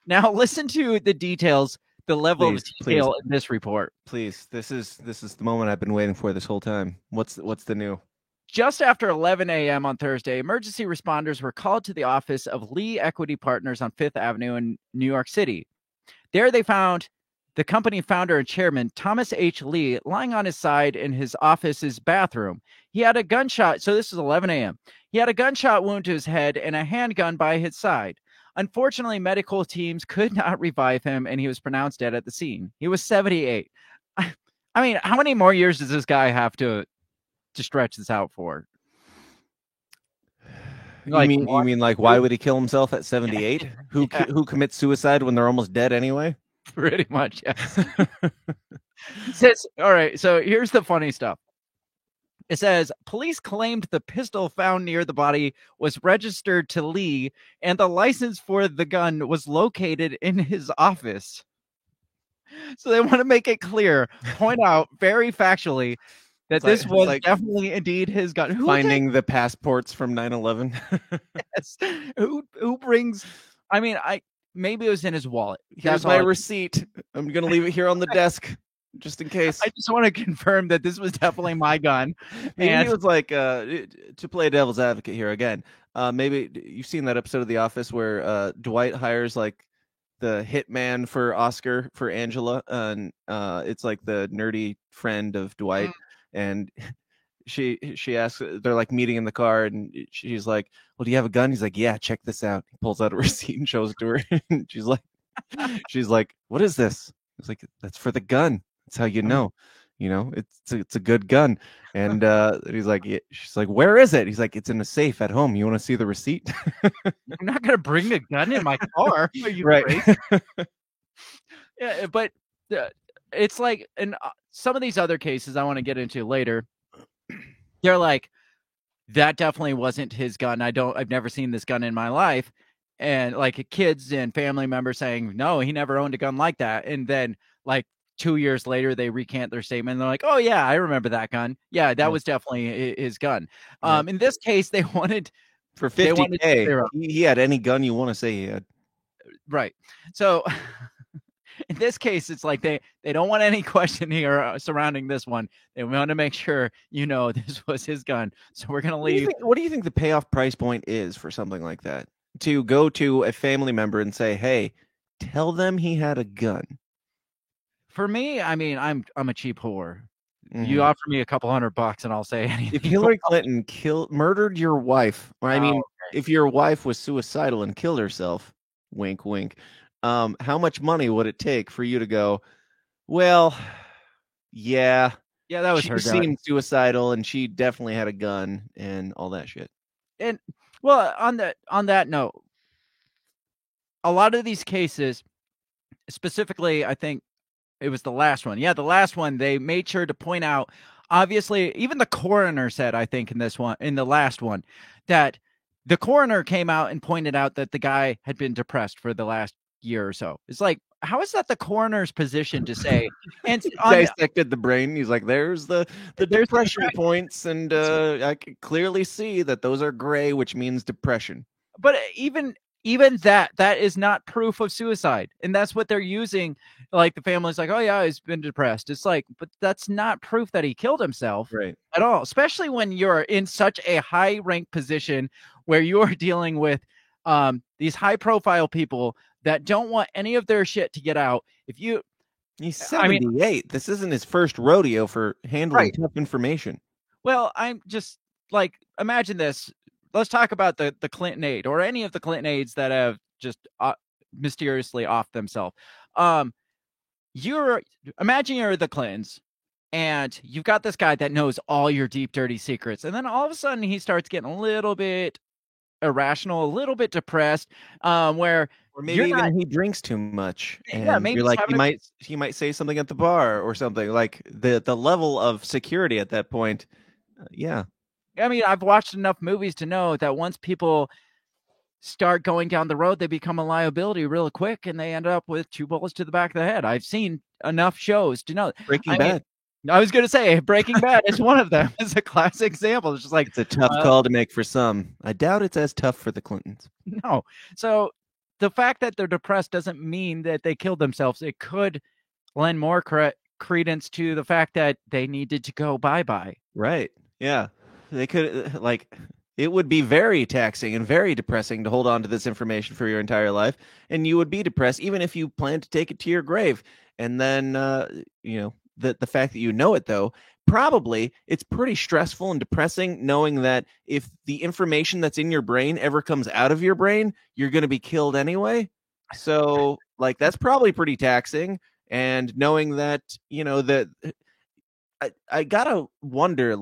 Now listen to the details, the level of detail in this report. Please, this is the moment I've been waiting for this whole time. What's the new? Just after 11 a.m. on Thursday, emergency responders were called to the office of Lee Equity Partners on Fifth Avenue in New York City. There they found the company founder and chairman, Thomas H. Lee, lying on his side in his office's bathroom. He had a gunshot. So this is 11 a.m. He had a gunshot wound to his head and a handgun by his side. Unfortunately, medical teams could not revive him, and he was pronounced dead at the scene. He was 78. I mean, how many more years does this guy have to stretch this out for? Like, you mean like, why would he kill himself at 78? Who commits suicide when they're almost dead anyway? Pretty much, yes. It says, all right, so here's the funny stuff. It says, police claimed the pistol found near the body was registered to Lee, and the license for the gun was located in his office. So they want to make it clear, point out very factually, that this was definitely indeed his gun. Finding the passports from 9/11. Yes. Who brings, maybe it was in his wallet. Here's my receipt. I'm going to leave it here on the desk just in case. I just want to confirm that this was definitely my gun. Maybe it was like, to play devil's advocate here again, maybe you've seen that episode of The Office where Dwight hires like the hitman for Oscar for Angela, and it's like the nerdy friend of Dwight. And she asks, they're like meeting in the car, and she's like, well, do you have a gun? He's like, yeah, check this out. He pulls out a receipt and shows it to her. And she's like, what is this? It's like, that's for the gun. That's how you know, it's a good gun. And he's like, yeah. She's like, where is it? He's like, it's in a safe at home. You want to see the receipt? I'm not going to bring a gun in my car. Are you right. crazy? Yeah, but it's like, and some of these other cases I want to get into later, they're like, that definitely wasn't his gun. I've never seen this gun in my life. And like kids and family members saying, no, he never owned a gun like that. And then like 2 years later, they recant their statement. And they're like, oh yeah, I remember that gun. Yeah, that was definitely his gun. In this case, they wanted for $50K. He had any gun you want to say he had. Right. So in this case, it's like they don't want any questioning or surrounding this one. They want to make sure this was his gun. So we're gonna leave. What do you think the payoff price point is for something like that? To go to a family member and say, "Hey, tell them he had a gun." For me, I mean, I'm a cheap whore. Mhm. You offer me a couple $100 and I'll say anything. If Hillary Clinton murdered your wife, or I mean, okay. if your wife was suicidal and killed herself, wink, wink, how much money would it take for you to go, well, yeah, that was she her gun. seemed suicidal and she definitely had a gun and all that shit. And well, on that note, a lot of these cases, specifically, I think it was the last one. Yeah, the last one, they made sure to point out, obviously, even the coroner said, I think in the last one, that the coroner came out and pointed out that the guy had been depressed for the last year or so. It's like, how is that the coroner's position to say? And Dissected the brain. He's like, there's the depression points, and I can clearly see that those are gray, which means depression. But even that is not proof of suicide, and that's what they're using. Like the family's like, oh yeah, he's been depressed. It's like, but that's not proof that he killed himself, right? At all. Especially when you're in such a high ranked position where you are dealing with these high profile people that don't want any of their shit to get out. He's 78. This isn't his first rodeo for handling tough information. Well, I'm just like, imagine this. Let's talk about the Clinton aide or any of the Clinton aides that have just mysteriously off themselves. Imagine you're the Clintons and you've got this guy that knows all your deep, dirty secrets. And then all of a sudden he starts getting a little bit irrational, a little bit depressed, or maybe even he drinks too much. And maybe you're like, he might say something at the bar or something. Like the level of security at that point. Yeah. I mean, I've watched enough movies to know that once people start going down the road, they become a liability real quick and they end up with 2 bullets to the back of the head. I've seen enough shows to know. Breaking Bad. I was going to say Breaking Bad is one of them. It's a classic example. It's just like, it's a tough call to make for some. I doubt it's as tough for the Clintons. No. So the fact that they're depressed doesn't mean that they killed themselves. It could lend more credence to the fact that they needed to go bye-bye. Right. Yeah. They could, it would be very taxing and very depressing to hold on to this information for your entire life. And you would be depressed even if you plan to take it to your grave. And then, the fact that you know it, though, probably it's pretty stressful and depressing knowing that if the information that's in your brain ever comes out of your brain, you're going to be killed anyway. So, that's probably pretty taxing. And knowing that, that I gotta wonder,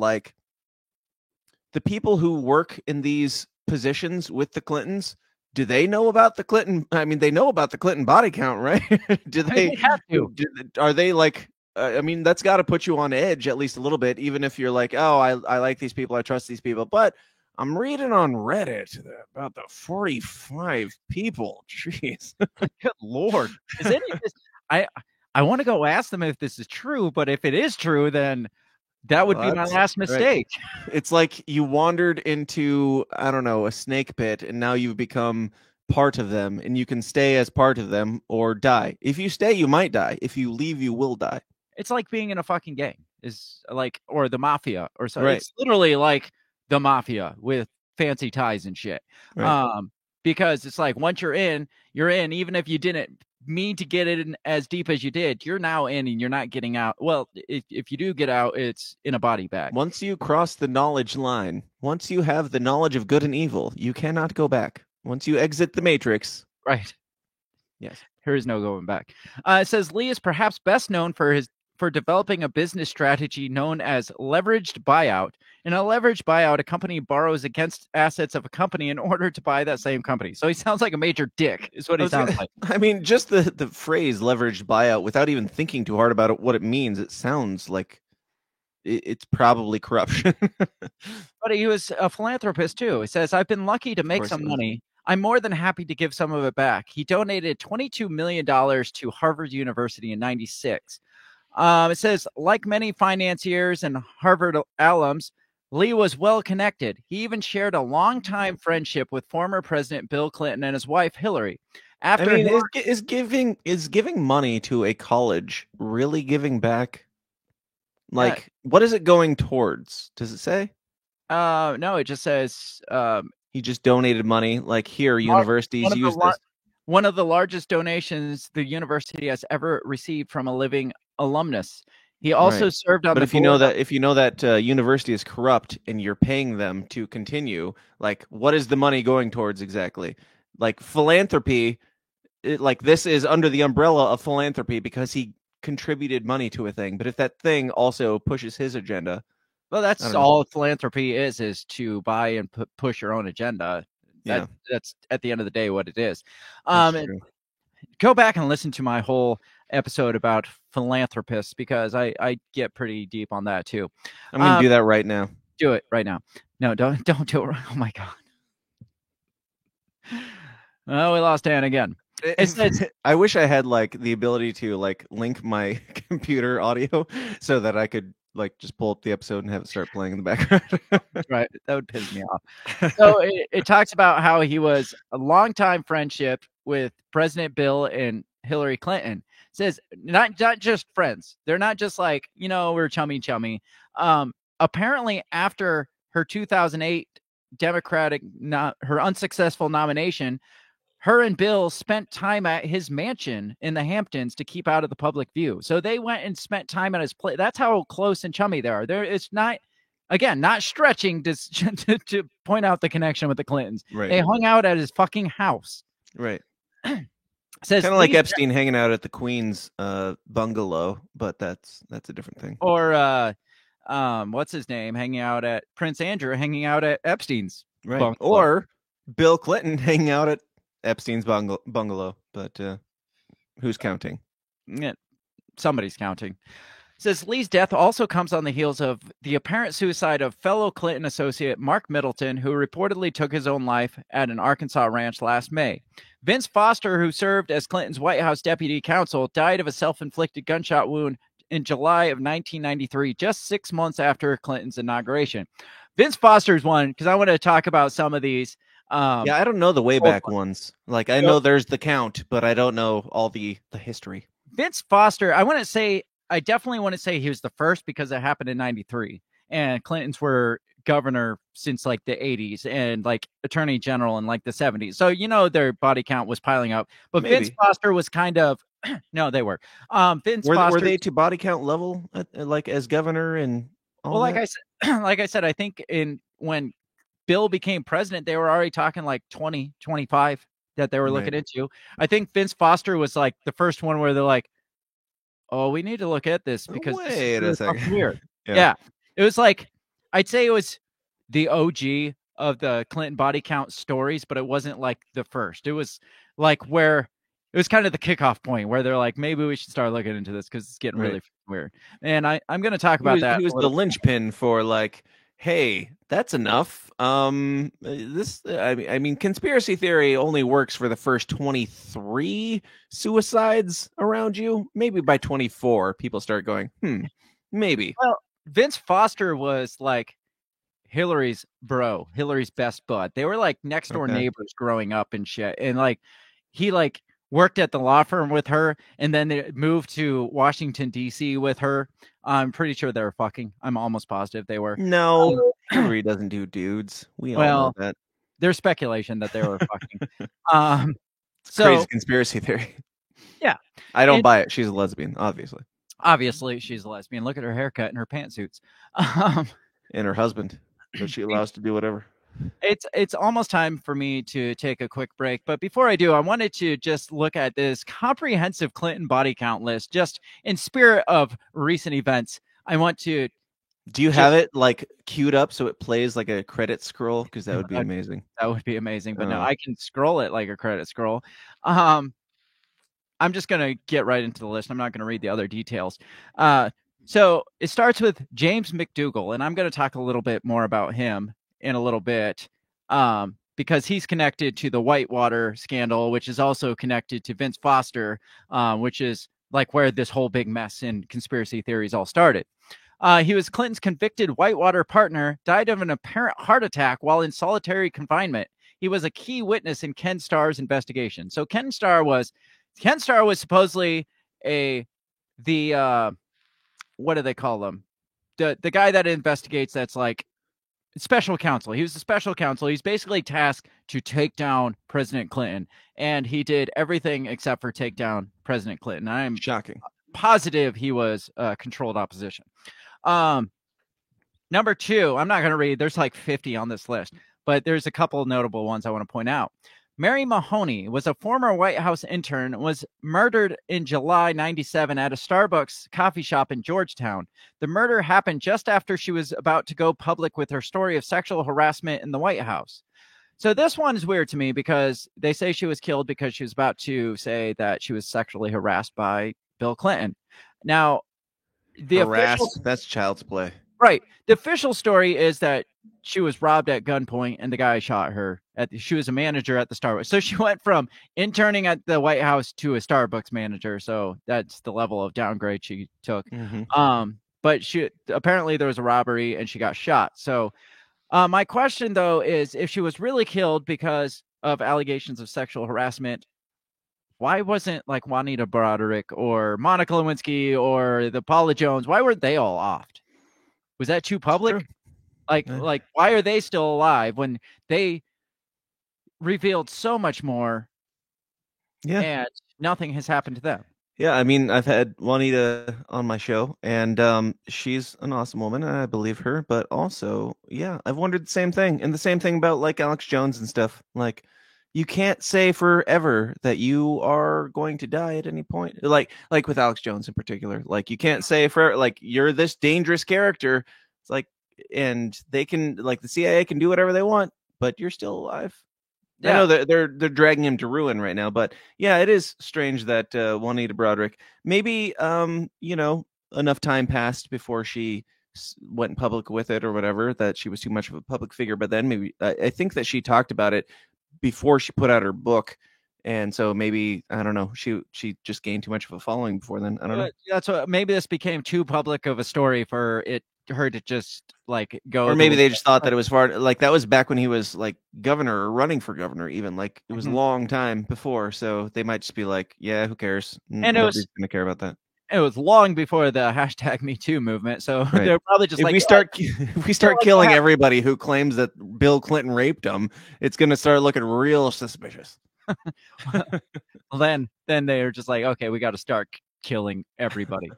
the people who work in these positions with the Clintons, do they know about the Clinton? I mean, they know about the Clinton body count, right? Do they have to? Are they I mean, that's got to put you on edge at least a little bit, even if you're like, oh, I like these people, I trust these people. But I'm reading on Reddit about the 45 people. Jeez, good Lord! Is any of this? I want to go ask them if this is true, but if it is true, then that would be my last mistake. Right. It's like you wandered into, I don't know, a snake pit, and now you've become part of them, and you can stay as part of them or die. If you stay, you might die. If you leave, you will die. It's like being in a fucking gang, or the mafia or something. Right. It's literally like the mafia with fancy ties and shit. Right. Because it's like once you're in, even if you didn't mean to get in as deep as you did, you're now in and you're not getting out. Well, if you do get out, it's in a body bag. Once you cross the knowledge line, once you have the knowledge of good and evil, you cannot go back. Once you exit the Matrix. Right. Yes. There is no going back. It says Lee is perhaps best known for developing a business strategy known as leveraged buyout. In a leveraged buyout, a company borrows against assets of a company in order to buy that same company. So he sounds like a major dick, is what he sounds like. I mean, just the phrase leveraged buyout, without even thinking too hard about it, what it means, it sounds like it's probably corruption. But he was a philanthropist too. He says, I've been lucky to make some money. I'm more than happy to give some of it back. He donated $22 million to Harvard University in 1996. It says, like many financiers and Harvard alums, Lee was well connected. He even shared a longtime friendship with former President Bill Clinton and his wife, Hillary. After I mean, Hillary- is giving money to a college really giving back? Like, what is it going towards? Does it say? no, it just says He just donated money. Like, here, one universities of the use lar- this. one of the largest donations the university has ever received from a living alumnus. He also Right. served on But the if you know board that university is corrupt and you're paying them to continue, like, what is the money going towards exactly? Like philanthropy, like this is under the umbrella of philanthropy because he contributed money to a thing. But if that thing also pushes his agenda, Well, I that's don't know. all philanthropy is to buy and push your own agenda. Yeah. That's at the end of the day what it is. That's And true. go back and listen to my whole episode about philanthropists because I get pretty deep on that too. I'm gonna do that right now. Do it right now. No, don't do it. Oh my god. Oh, we lost Dan again. It says, I wish I had like the ability to like link my computer audio so that I could like just pull up the episode and have it start playing in the background. right, that would piss me off. So it talks about how he was a longtime friendship with President Bill and Hillary Clinton. It says not just friends. They're not just like, we're chummy. Apparently after her 2008 her unsuccessful nomination, her and Bill spent time at his mansion in the Hamptons to keep out of the public view. So they went and spent time at his place. That's how close and chummy they are. It's not, again, not stretching to point out the connection with the Clintons. Right. They hung out at his fucking house. Right. Says Kind of like "Please, Epstein hanging out at the Queen's bungalow, but that's a different thing. or what's his name? Hanging out at Prince Andrew, hanging out at Epstein's Right. bungalow. Or Bill Clinton hanging out at Epstein's bungalow, but who's counting? Yeah, somebody's counting. Says Lee's death also comes on the heels of the apparent suicide of fellow Clinton associate Mark Middleton, who reportedly took his own life at an Arkansas ranch last May. Vince Foster, who served as Clinton's White House deputy counsel, died of a self-inflicted gunshot wound in July of 1993, just 6 months after Clinton's inauguration. Vince Foster's one, because I want to talk about some of these. Yeah, I don't know the way back ones. Like I know there's the count, but I don't know all the history. Vince Foster, I definitely want to say he was the first because it happened in 93 and Clintons were governor since like the 80s and like attorney general in like the 70s. So, their body count was piling up, but Maybe. Vince Foster was kind of, no, they were. Vince Were Foster, they to body count level like as governor and all well, that? like I said, I think when Bill became president, they were already talking like 20, 25 that they were looking into. I think Vince Foster was like the first one where they're like, oh, we need to look at this because this Wait is a really second. fucking weird. Yeah. Yeah. It was like, I'd say it was the OG of the Clinton body count stories, but it wasn't like the first. It was like where it was kind of the kickoff point where they're like, maybe we should start looking into this because it's getting really weird. And I'm going to talk about that. He was the linchpin for like, hey, that's enough. I mean, conspiracy theory only works for the first 23 suicides around you. Maybe by 24, people start going, maybe. Well, Vince Foster was like Hillary's best bud. They were like next door neighbors growing up and shit. And like, he like worked at the law firm with her and then they moved to Washington, D.C. with her. I'm pretty sure they were fucking. I'm almost positive they were. No, Hillary doesn't do dudes. We all know that. There's speculation that they were fucking. Crazy conspiracy theory. Yeah. I don't buy it. She's a lesbian, obviously. Obviously, she's a lesbian. Look at her haircut and her pantsuits. And her husband. So she allows to do whatever. It's almost time for me to take a quick break. But before I do, I wanted to just look at this comprehensive Clinton body count list, just in spirit of recent events. I want to. Do you have it like queued up so it plays like a credit scroll? Because that would be amazing. That would be amazing. But no, I can scroll it like a credit scroll. I'm just going to get right into the list. I'm not going to read the other details. So it starts with James McDougal, and I'm going to talk a little bit more about him in a little bit because he's connected to the Whitewater scandal, which is also connected to Vince Foster, which is like where this whole big mess in conspiracy theories all started. He was Clinton's convicted Whitewater partner, died of an apparent heart attack while in solitary confinement. he was a key witness in Ken Starr's investigation. So Ken Starr was supposedly what do they call him? The guy that investigates, that's like special counsel. He was the special counsel. He's basically tasked to take down President Clinton, and he did everything except for take down President Clinton. I'm Shocking. positive he was controlled opposition. Number 2, I'm not going to read. There's like 50 on this list, but there's a couple notable ones I want to point out. Mary Mahoney was a former White House intern, was murdered in July 97 at a Starbucks coffee shop in Georgetown. The murder happened just after she was about to go public with her story of sexual harassment in the White House. So this one is weird to me because they say she was killed because she was about to say that she was sexually harassed by Bill Clinton. Now, That's child's play. Right. The official story is that she was robbed at gunpoint and the guy shot her. She was a manager at the Starbucks. So she went from interning at the White House to a Starbucks manager. So that's the level of downgrade she took. Mm-hmm. But apparently there was a robbery and she got shot. So my question, though, is if she was really killed because of allegations of sexual harassment, why wasn't like Juanita Broderick or Monica Lewinsky or the Paula Jones, why weren't they all offed? Was that too public? Sure. Like, why are they still alive when they revealed so much more? Yeah. And nothing has happened to them. Yeah, I mean, I've had Juanita on my show, and she's an awesome woman, and I believe her. But also, yeah, I've wondered the same thing, and the same thing about like Alex Jones and stuff. Like, you can't say forever that you are going to die at any point. Like with Alex Jones in particular, like you can't say forever, like you're this dangerous character. It's like, and they can, like the CIA can do whatever they want, but you're still alive. Yeah. I know that they're dragging him to ruin right now, but yeah, it is strange that Juanita Broderick, maybe enough time passed before she went public with it or whatever, that she was too much of a public figure. But then maybe I think that she talked about it before she put out her book, and so maybe, I don't know, she just gained too much of a following before then. I don't know. That's what, maybe this became too public of a story for her to just like go, or maybe they just thought that it was far, like that was back when he was like governor or running for governor, even, like it was a long time before, so they might just be like, yeah, who cares, and nobody's gonna care about that. It was long before the #MeToo movement, so right. They're probably just if we start killing everybody who claims that Bill Clinton raped them, it's going to start looking real suspicious. Well, then they're just like, okay, we got to start killing everybody.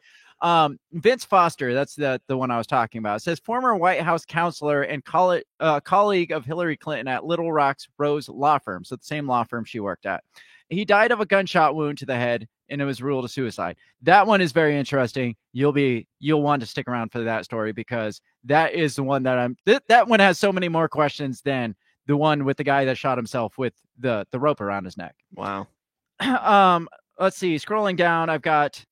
Vince Foster, that's the one I was talking about. It says former White House counselor and colleague of Hillary Clinton at Little Rock's Rose Law Firm, so the same law firm she worked at. He died of a gunshot wound to the head, and it was ruled a suicide. That one is very interesting. You'll want to stick around for that story, because that is the one that that one has so many more questions than the one with the guy that shot himself with the rope around his neck. Wow. Let's see. Scrolling down, I've got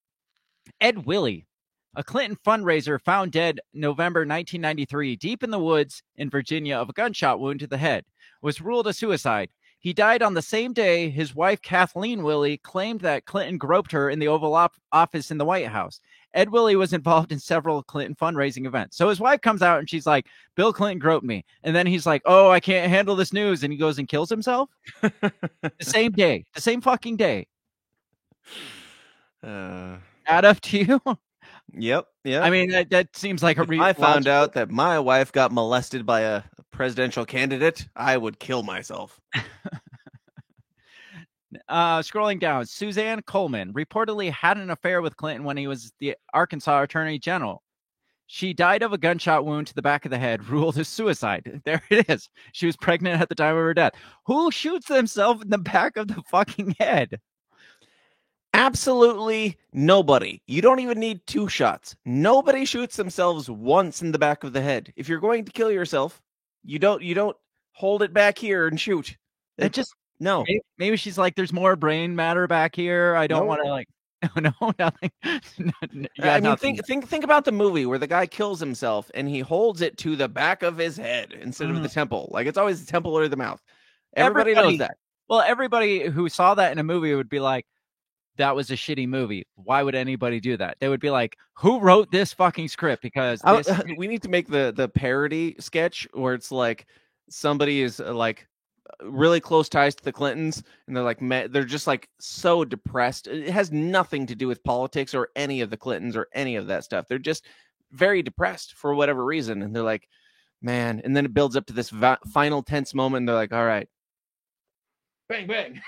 Ed Willie, a Clinton fundraiser, found dead November 1993, deep in the woods in Virginia of a gunshot wound to the head, was ruled a suicide. He died on the same day his wife, Kathleen Willie, claimed that Clinton groped her in the Oval Office in the White House. Ed Willie was involved in several Clinton fundraising events. So his wife comes out and she's like, Bill Clinton groped me. And then he's like, oh, I can't handle this news. And he goes and kills himself. The same day. The same fucking day. Add up to you? Yep. Yeah. I mean, that seems like I found out that my wife got molested by a presidential candidate, I would kill myself. Scrolling down, Suzanne Coleman reportedly had an affair with Clinton when he was the Arkansas Attorney General. She died of a gunshot wound to the back of the head, ruled as suicide. There it is. She was pregnant at the time of her death. Who shoots themselves in the back of the fucking head? Absolutely nobody. You don't even need 2 shots. Nobody shoots themselves once in the back of the head. If you're going to kill yourself, you don't hold it back here and shoot. It just no. Maybe she's like, there's more brain matter back here. I don't want to like. No, nothing. I mean, think about the movie where the guy kills himself and he holds it to the back of his head instead of the temple. Like, it's always the temple or the mouth. Everybody knows that. Well, everybody who saw that in a movie would be like, that was a shitty movie. Why would anybody do that? They would be like, who wrote this fucking script? Because we need to make the parody sketch where it's like somebody is like really close ties to the Clintons, and they're like, they're just like so depressed. It has nothing to do with politics or any of the Clintons or any of that stuff. They're just very depressed for whatever reason. And they're like, man, and then it builds up to this final tense moment. And they're like, all right, bang, bang.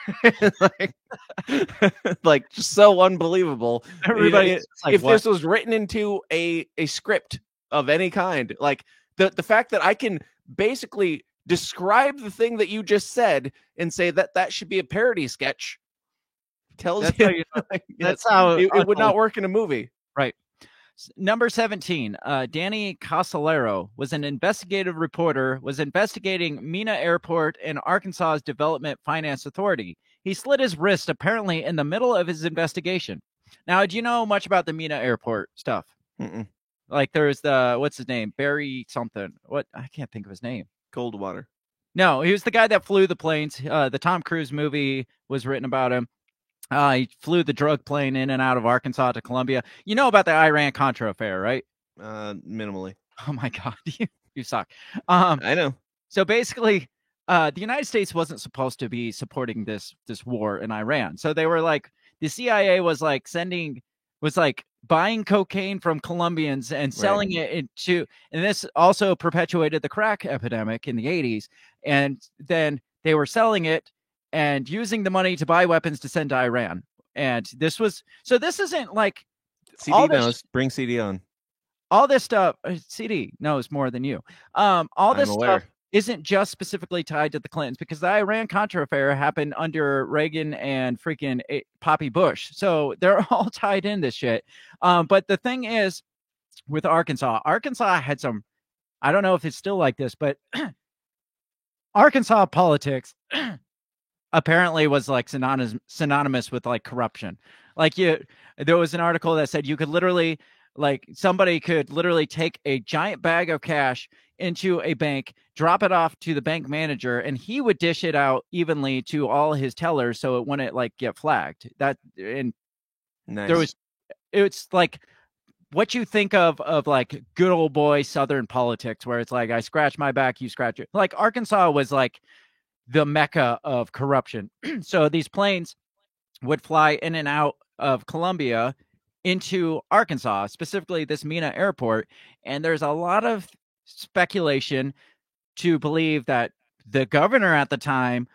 like just so unbelievable. Everybody, if this was written into a script of any kind, like the fact that I can basically describe the thing that you just said and say that should be a parody sketch tells you, that's how it would not work in a movie. Right. Number 17, Danny Casolaro was an investigative reporter, was investigating Mena Airport and Arkansas's Development Finance Authority. He slit his wrist apparently in the middle of his investigation. Now, do you know much about the Mena Airport stuff? Mm-mm. Like there's what's his name? Barry something. What? I can't think of his name. Coldwater. No, he was the guy that flew the planes. The Tom Cruise movie was written about him. He flew the drug plane in and out of Arkansas to Colombia. You know about the Iran-Contra affair, right? Minimally. Oh, my God. You suck. I know. So basically, the United States wasn't supposed to be supporting this war in Iran. So they were like, the CIA was like buying cocaine from Colombians and selling it into, and this also perpetuated the crack epidemic in the 80s. And then they were selling it and using the money to buy weapons to send to Iran. And this isn't like CD knows. Bring CD on. All this stuff, CD knows more than you. All this stuff isn't just specifically tied to the Clintons, because the Iran-Contra affair happened under Reagan and freaking Poppy Bush. So they're all tied in this shit. But the thing is, with Arkansas had some, I don't know if it's still like this, but Arkansas politics apparently was like synonymous with like corruption. Like there was an article that said you could literally, like somebody could literally take a giant bag of cash into a bank, drop it off to the bank manager, and he would dish it out evenly to all his tellers so it wouldn't like get flagged. Nice. It's like what you think of like good old boy Southern politics, where it's like I scratch my back, you scratch it. Like Arkansas was like the mecca of corruption. So these planes would fly in and out of Columbia into Arkansas, specifically this Mena Airport. And there's a lot of speculation to believe that the governor at the time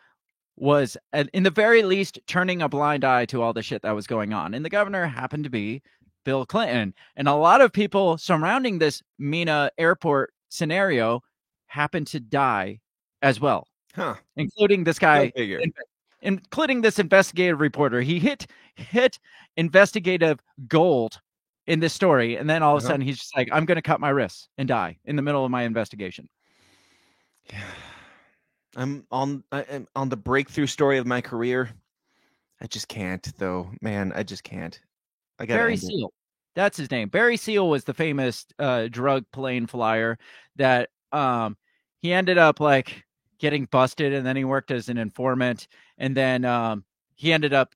was, in the very least, turning a blind eye to all the shit that was going on. And the governor happened to be Bill Clinton. And a lot of people surrounding this Mena Airport scenario happened to die as well. Huh. Including this guy, including this investigative reporter. He hit investigative gold in this story, and then all of a sudden he's just like, I'm going to cut my wrists and die in the middle of my investigation. Yeah. I'm on the breakthrough story of my career. I just can't, though, man. I just can't. I got Barry Seal. That's his name. Barry Seal was the famous drug plane flyer that he ended up like getting busted, and then he worked as an informant, and then he ended up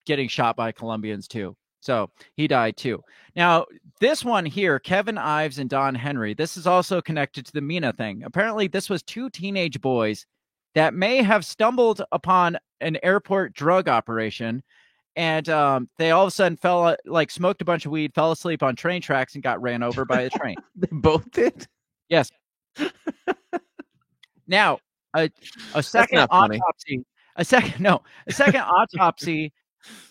getting shot by Colombians too. So he died too. Now, this one here, Kevin Ives and Don Henry, this is also connected to the Mena thing. Apparently, this was two teenage boys that may have stumbled upon an airport drug operation, and they all of a sudden smoked a bunch of weed, fell asleep on train tracks, and got ran over by a train. They both did? Yes. Now, a second autopsy. A second autopsy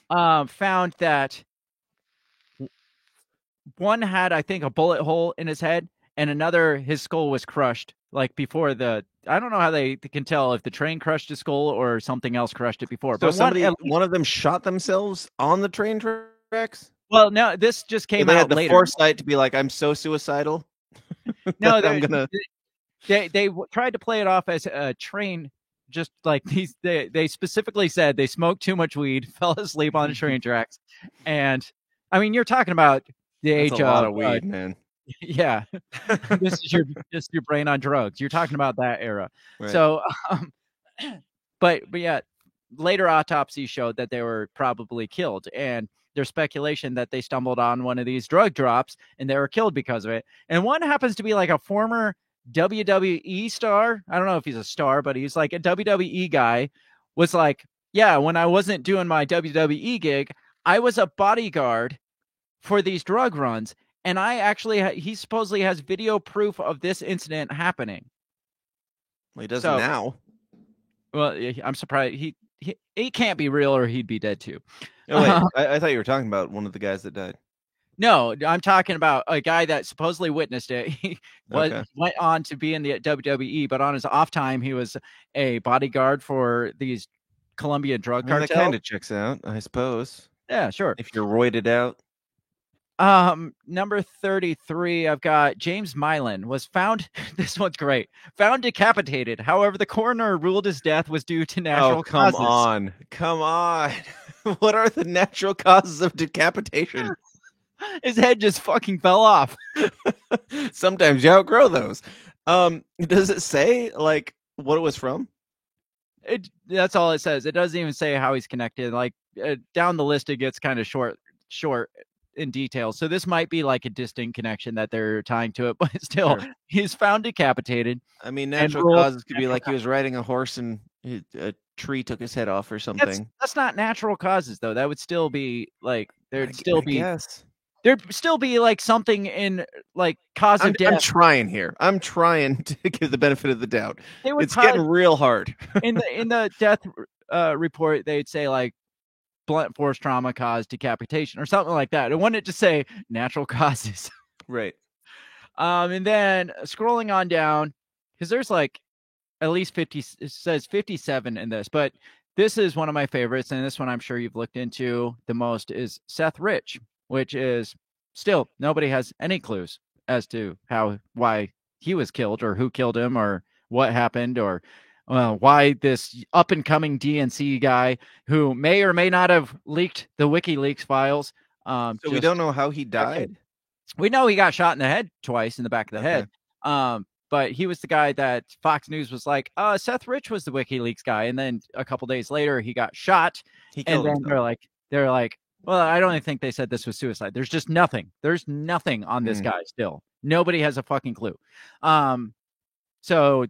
found that one had, I think, a bullet hole in his head, and another, his skull was crushed. Like before I don't know how they can tell if the train crushed his skull or something else crushed it before. So but one of them shot themselves on the train tracks? Well, no, this just came out later. They had the foresight to be like, I'm so suicidal. No, they tried to play it off as a train. Just like they specifically said they smoked too much weed, fell asleep on the train tracks, and I mean, you're talking about the age of a lot of weed, man. Yeah, this is your brain on drugs. You're talking about that era. Right. So, but yeah, later autopsies showed that they were probably killed, and there's speculation that they stumbled on one of these drug drops and they were killed because of it. And one happens to be like a former WWE star. I don't know if he's a star, but he's like a WWE guy. Was like, yeah, when I wasn't doing my WWE gig, I was a bodyguard for these drug runs, and I actually he supposedly has video proof of this incident happening. Well, he doesn't now. Well, I'm surprised he can't be real, or he'd be dead too. Oh, wait, I thought you were talking about one of the guys that died. No, I'm talking about a guy that supposedly witnessed it. He went on to be in the WWE, but on his off time, he was a bodyguard for these Colombian drug cartels. That kind of checks out, I suppose. Yeah, sure. If you're roided out. Number 33, I've got James Mylan was found. This one's great. Found decapitated. However, the coroner ruled his death was due to natural causes. Come on. What are the natural causes of decapitation? His head just fucking fell off. Sometimes you outgrow those. Does it say like what it was from? That's all it says. It doesn't even say how he's connected. Like down the list, it gets kind of short in detail. So this might be like a distinct connection that they're tying to it, but still, sure. He's found decapitated. I mean, natural causes could be like he was riding a horse and a tree took his head off or something. That's not natural causes, though. That would still be like there'd still be like something in like cause of death. I'm trying here. I'm trying to give the benefit of the doubt. It's getting real hard. in the death report, they'd say like blunt force trauma caused decapitation or something like that. I wanted to say natural causes. Right. And then scrolling on down, because there's like at least 50, it says 57 in this, but this is one of my favorites. And this one I'm sure you've looked into the most is Seth Rich, which is still nobody has any clues as to why he was killed or who killed him or what happened or why this up-and-coming DNC guy who may or may not have leaked the WikiLeaks files. So we don't know how he died? We know he got shot in the head twice in the back of the head. But he was the guy that Fox News was like, Seth Rich was the WikiLeaks guy. And then a couple days later, he got shot. And then they're like, well, I don't even think they said this was suicide. There's just nothing. There's nothing on this guy still. Nobody has a fucking clue. So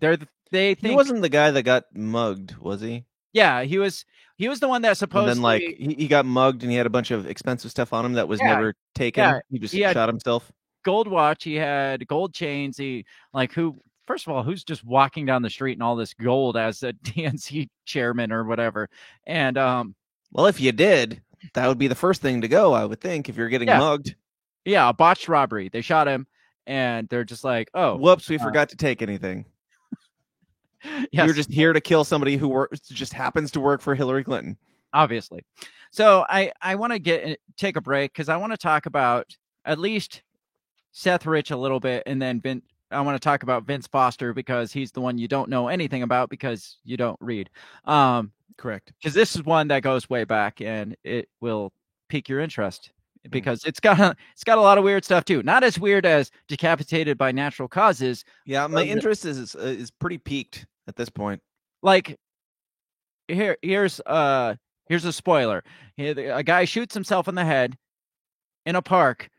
they think he wasn't the guy that got mugged, was he? Yeah, he was the one that supposedly. And then like he got mugged and he had a bunch of expensive stuff on him that was never taken. Yeah, he just shot himself. Gold watch. He had gold chains. First of all, who's just walking down the street in all this gold as a DNC chairman or whatever? And well, if you did, that would be the first thing to go, I would think, if you're getting mugged. Yeah, a botched robbery. They shot him, and they're just like, "Oh, whoops, we forgot to take anything." Yes. You're just here to kill somebody who just happens to work for Hillary Clinton. Obviously. So I want to take a break because I want to talk about at least Seth Rich a little bit, and then I want to talk about Vince Foster because he's the one you don't know anything about because you don't read. Correct. Because this is one that goes way back, and it will pique your interest because it's got a lot of weird stuff too. Not as weird as decapitated by natural causes. Yeah, my interest is pretty peaked at this point. Like here's a spoiler. A guy shoots himself in the head in a park,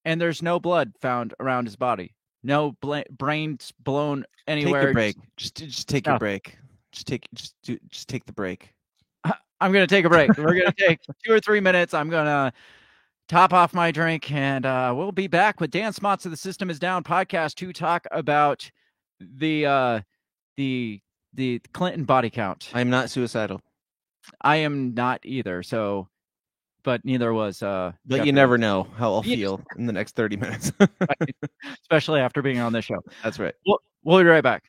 and there's no blood found around his body. No brains blown anywhere. Take your break. Just take your break. Just take the break. I'm gonna take a break. We're gonna take 2 or 3 minutes. I'm gonna top off my drink, and we'll be back with Dan Smots of the System Is Down podcast to talk about the Clinton body count. I'm not suicidal. I am not either. So, but neither was. But you never know how I'll feel in the next 30 minutes, especially after being on this show. That's right. We'll be right back.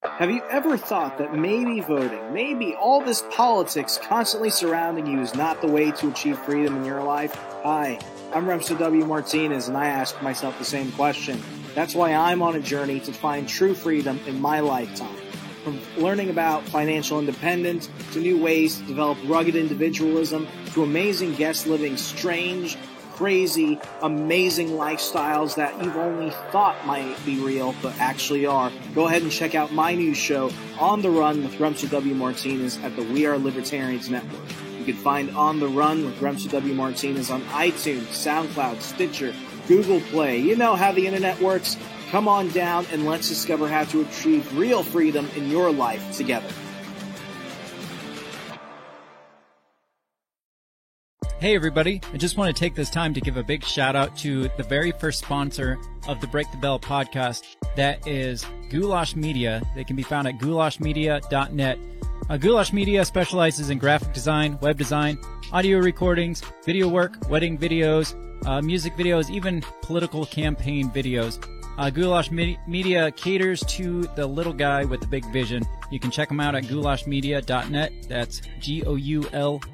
Have you ever thought that maybe voting, maybe all this politics constantly surrounding you is not the way to achieve freedom in your life? Hi, I'm Remso W. Martinez, and I ask myself the same question. That's why I'm on a journey to find true freedom in my lifetime. From learning about financial independence, to new ways to develop rugged individualism, to amazing guests living strange, crazy, amazing lifestyles that you've only thought might be real, but actually are. Go ahead and check out my new show, On the Run with Remso W. Martinez at the We Are Libertarians Network. You can find On the Run with Remster W. Martinez on iTunes, SoundCloud, Stitcher, Google Play. You know how the internet works. Come on down and let's discover how to achieve real freedom in your life together. Hey everybody, I just want to take this time to give a big shout out to the very first sponsor of the Break the Bell podcast. That is Goulash Media. They can be found at goulashmedia.net. Goulash Media specializes in graphic design, web design, audio recordings, video work, wedding videos, music videos, even political campaign videos. Goulash Media caters to the little guy with the big vision. You can check them out at goulashmedia.net. That's GOULASH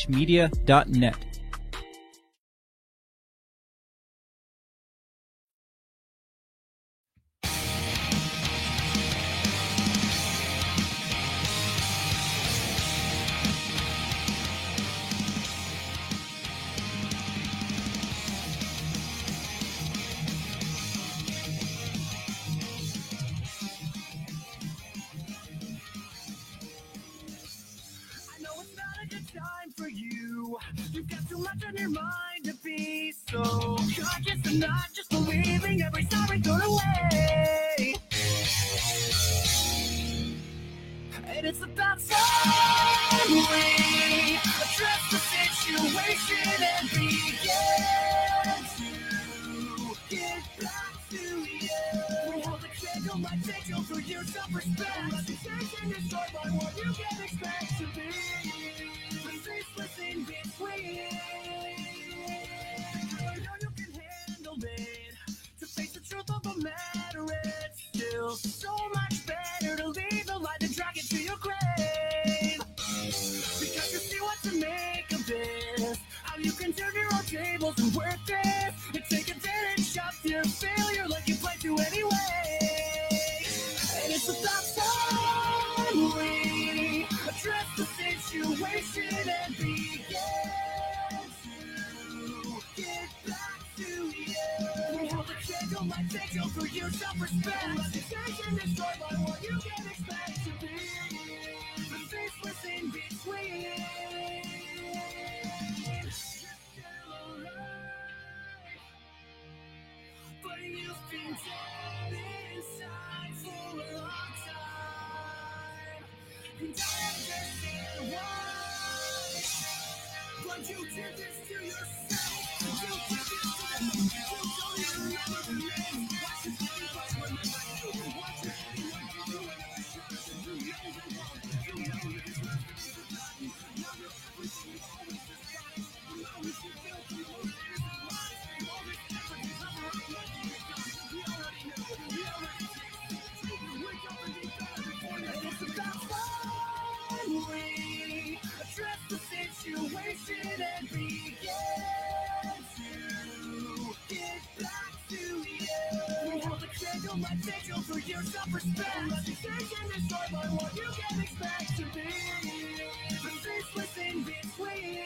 media.net. You've got too much on your mind to be so conscious and not just believing every sorry thrown away. And it's about time we address the situation and begin to get back to you. We hold the candle, my vigil for your self-respect. Reputation is destroyed by what you can expect to be. Faceless in between. I know you can handle it. To face the truth of the matter, it's still so much better to leave the light and drag it to your grave. Because you see what to make of this. How you can turn your own tables and work this. And take advantage of your failure like you play to anyway. And it's about time we address the situation and begin to get back to you. We hold a candle, my vigil for your self-respect. Reputation destroyed by what you can expect to be. The faceless in between. You're still alive, but you've been dead inside for a long time. And I understand why, but you did this to yourself. You did this to them. You don't even remember the name. Why should anybody remember you? Why should anyone give you another chance? You know you're wrong. You know you deserve to be forgotten. Now you're everything you always despised. You always fulfill through all years of lies. All this effort is never up nothing you got. We already know. We already tasted it. Wake up and be better before you. It's about time we address the situation and begin to get back to you. We hold the candle, my vigil for your self-respect. Reputation destroyed by what you can expect to be. The faceless in between.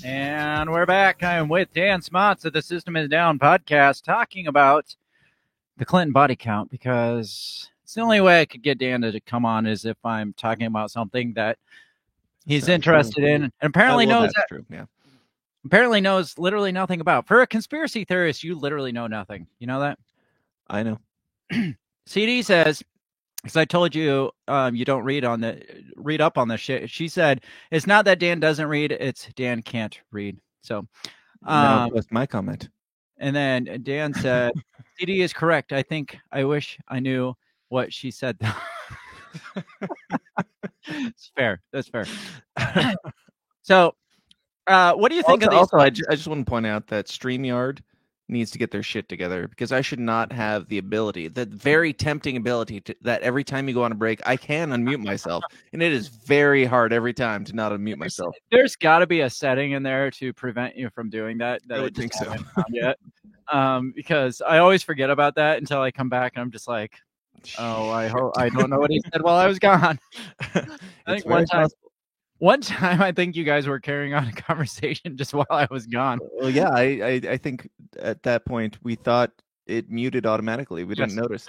And we're back. I am with Dan Smots of the System is Down podcast talking about the Clinton body count, because it's the only way I could get Dan to come on is if I'm talking about something that he's interested in and apparently knows that. True. Yeah. Apparently knows literally nothing about. For a conspiracy theorist, you literally know nothing. You know that? I know. CD says, because I told you you don't read up on this shit. She said, it's not that Dan doesn't read, it's Dan can't read. So that's my comment. And then Dan said, CD is correct. I think I wish I knew what she said. It's fair. That's fair. So what do you think of these? Also, I just want to point out that StreamYard needs to get their shit together, because I should not have the ability, that very tempting ability that every time you go on a break, I can unmute myself. And it is very hard every time to not unmute myself. There's got to be a setting in there to prevent you from doing that. I would think so. Yet. Because I always forget about that until I come back and I'm just like, oh, I don't know what he said while I was gone. I think one time I think you guys were carrying on a conversation just while I was gone. Well, yeah, I think at that point we thought it muted automatically. We didn't notice.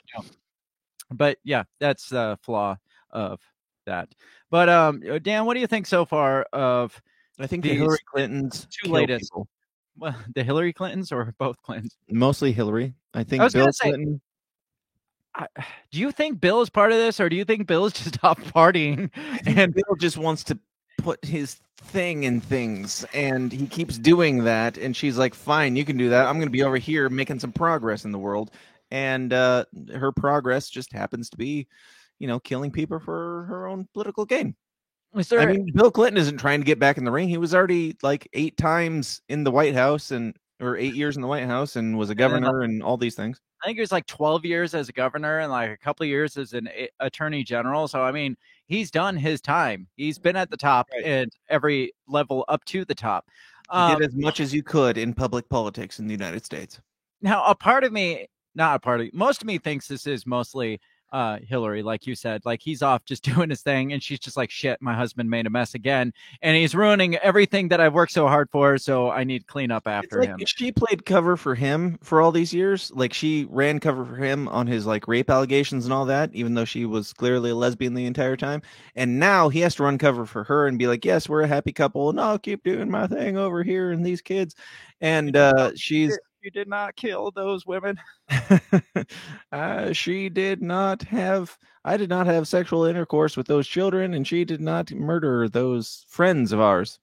But yeah, that's the flaw of that. But Dan, what do you think so far of? I think the Hillary Clintons two latest. People. Well, the Hillary Clintons or both Clintons? Mostly Hillary. I think Bill Clinton. Do you think Bill is part of this, or do you think Bill is just off partying and Bill just wants to put his thing in things, and he keeps doing that, and she's like, fine, you can do that. I'm going to be over here making some progress in the world. And her progress just happens to be, killing people for her own political gain. I mean, Bill Clinton isn't trying to get back in the ring. He was already like 8 times in the White House or 8 years in the White House and was a governor and all these things. I think it was like 12 years as a governor and like a couple of years as an attorney general. So, I mean, he's done his time. He's been at the top and every level up to the top. You did as much as you could in public politics in the United States. Now, most of me thinks this is mostly Hillary, like you said. Like, he's off just doing his thing, and she's just like, shit, my husband made a mess again, and he's ruining everything that I've worked so hard for, so I need to clean up after him. She played cover for him for all these years. Like, she ran cover for him on his like rape allegations and all that, even though she was clearly a lesbian the entire time. And now he has to run cover for her and be like, yes, we're a happy couple, and I'll keep doing my thing over here and these kids. And she's... You did not kill those women. I did not have sexual intercourse with those children, and she did not murder those friends of ours.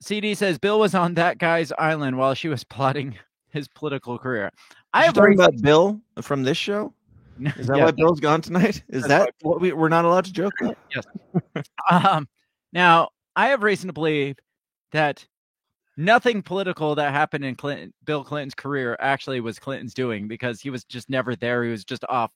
CD says Bill was on that guy's island while she was plotting his political career. Are you talking about Bill from this show? Is that why Bill's gone tonight? Is that what we're not allowed to joke about? Yes. Now, I have reason to believe that nothing political that happened in Bill Clinton's career actually was Clinton's doing, because he was just never there. He was just off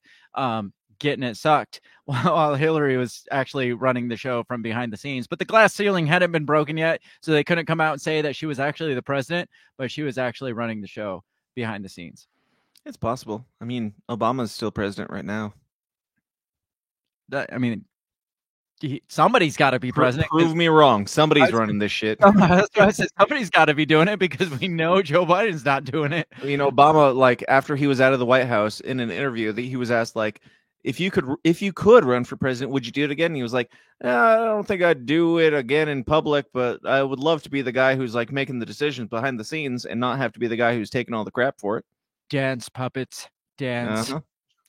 getting it sucked while Hillary was actually running the show from behind the scenes. But the glass ceiling hadn't been broken yet, so they couldn't come out and say that she was actually the president, but she was actually running the show behind the scenes. It's possible. I mean, Obama's still president right now. Somebody's got to be president. Prove me wrong. Somebody's running this shit. That's why I said somebody's got to be doing it, because we know Joe Biden's not doing it. Obama, like, after he was out of the White House, in an interview, he was asked, like, if you could run for president, would you do it again? And he was like, I don't think I'd do it again in public, but I would love to be the guy who's like making the decisions behind the scenes and not have to be the guy who's taking all the crap for it. Dance, puppets, dance. Uh-huh.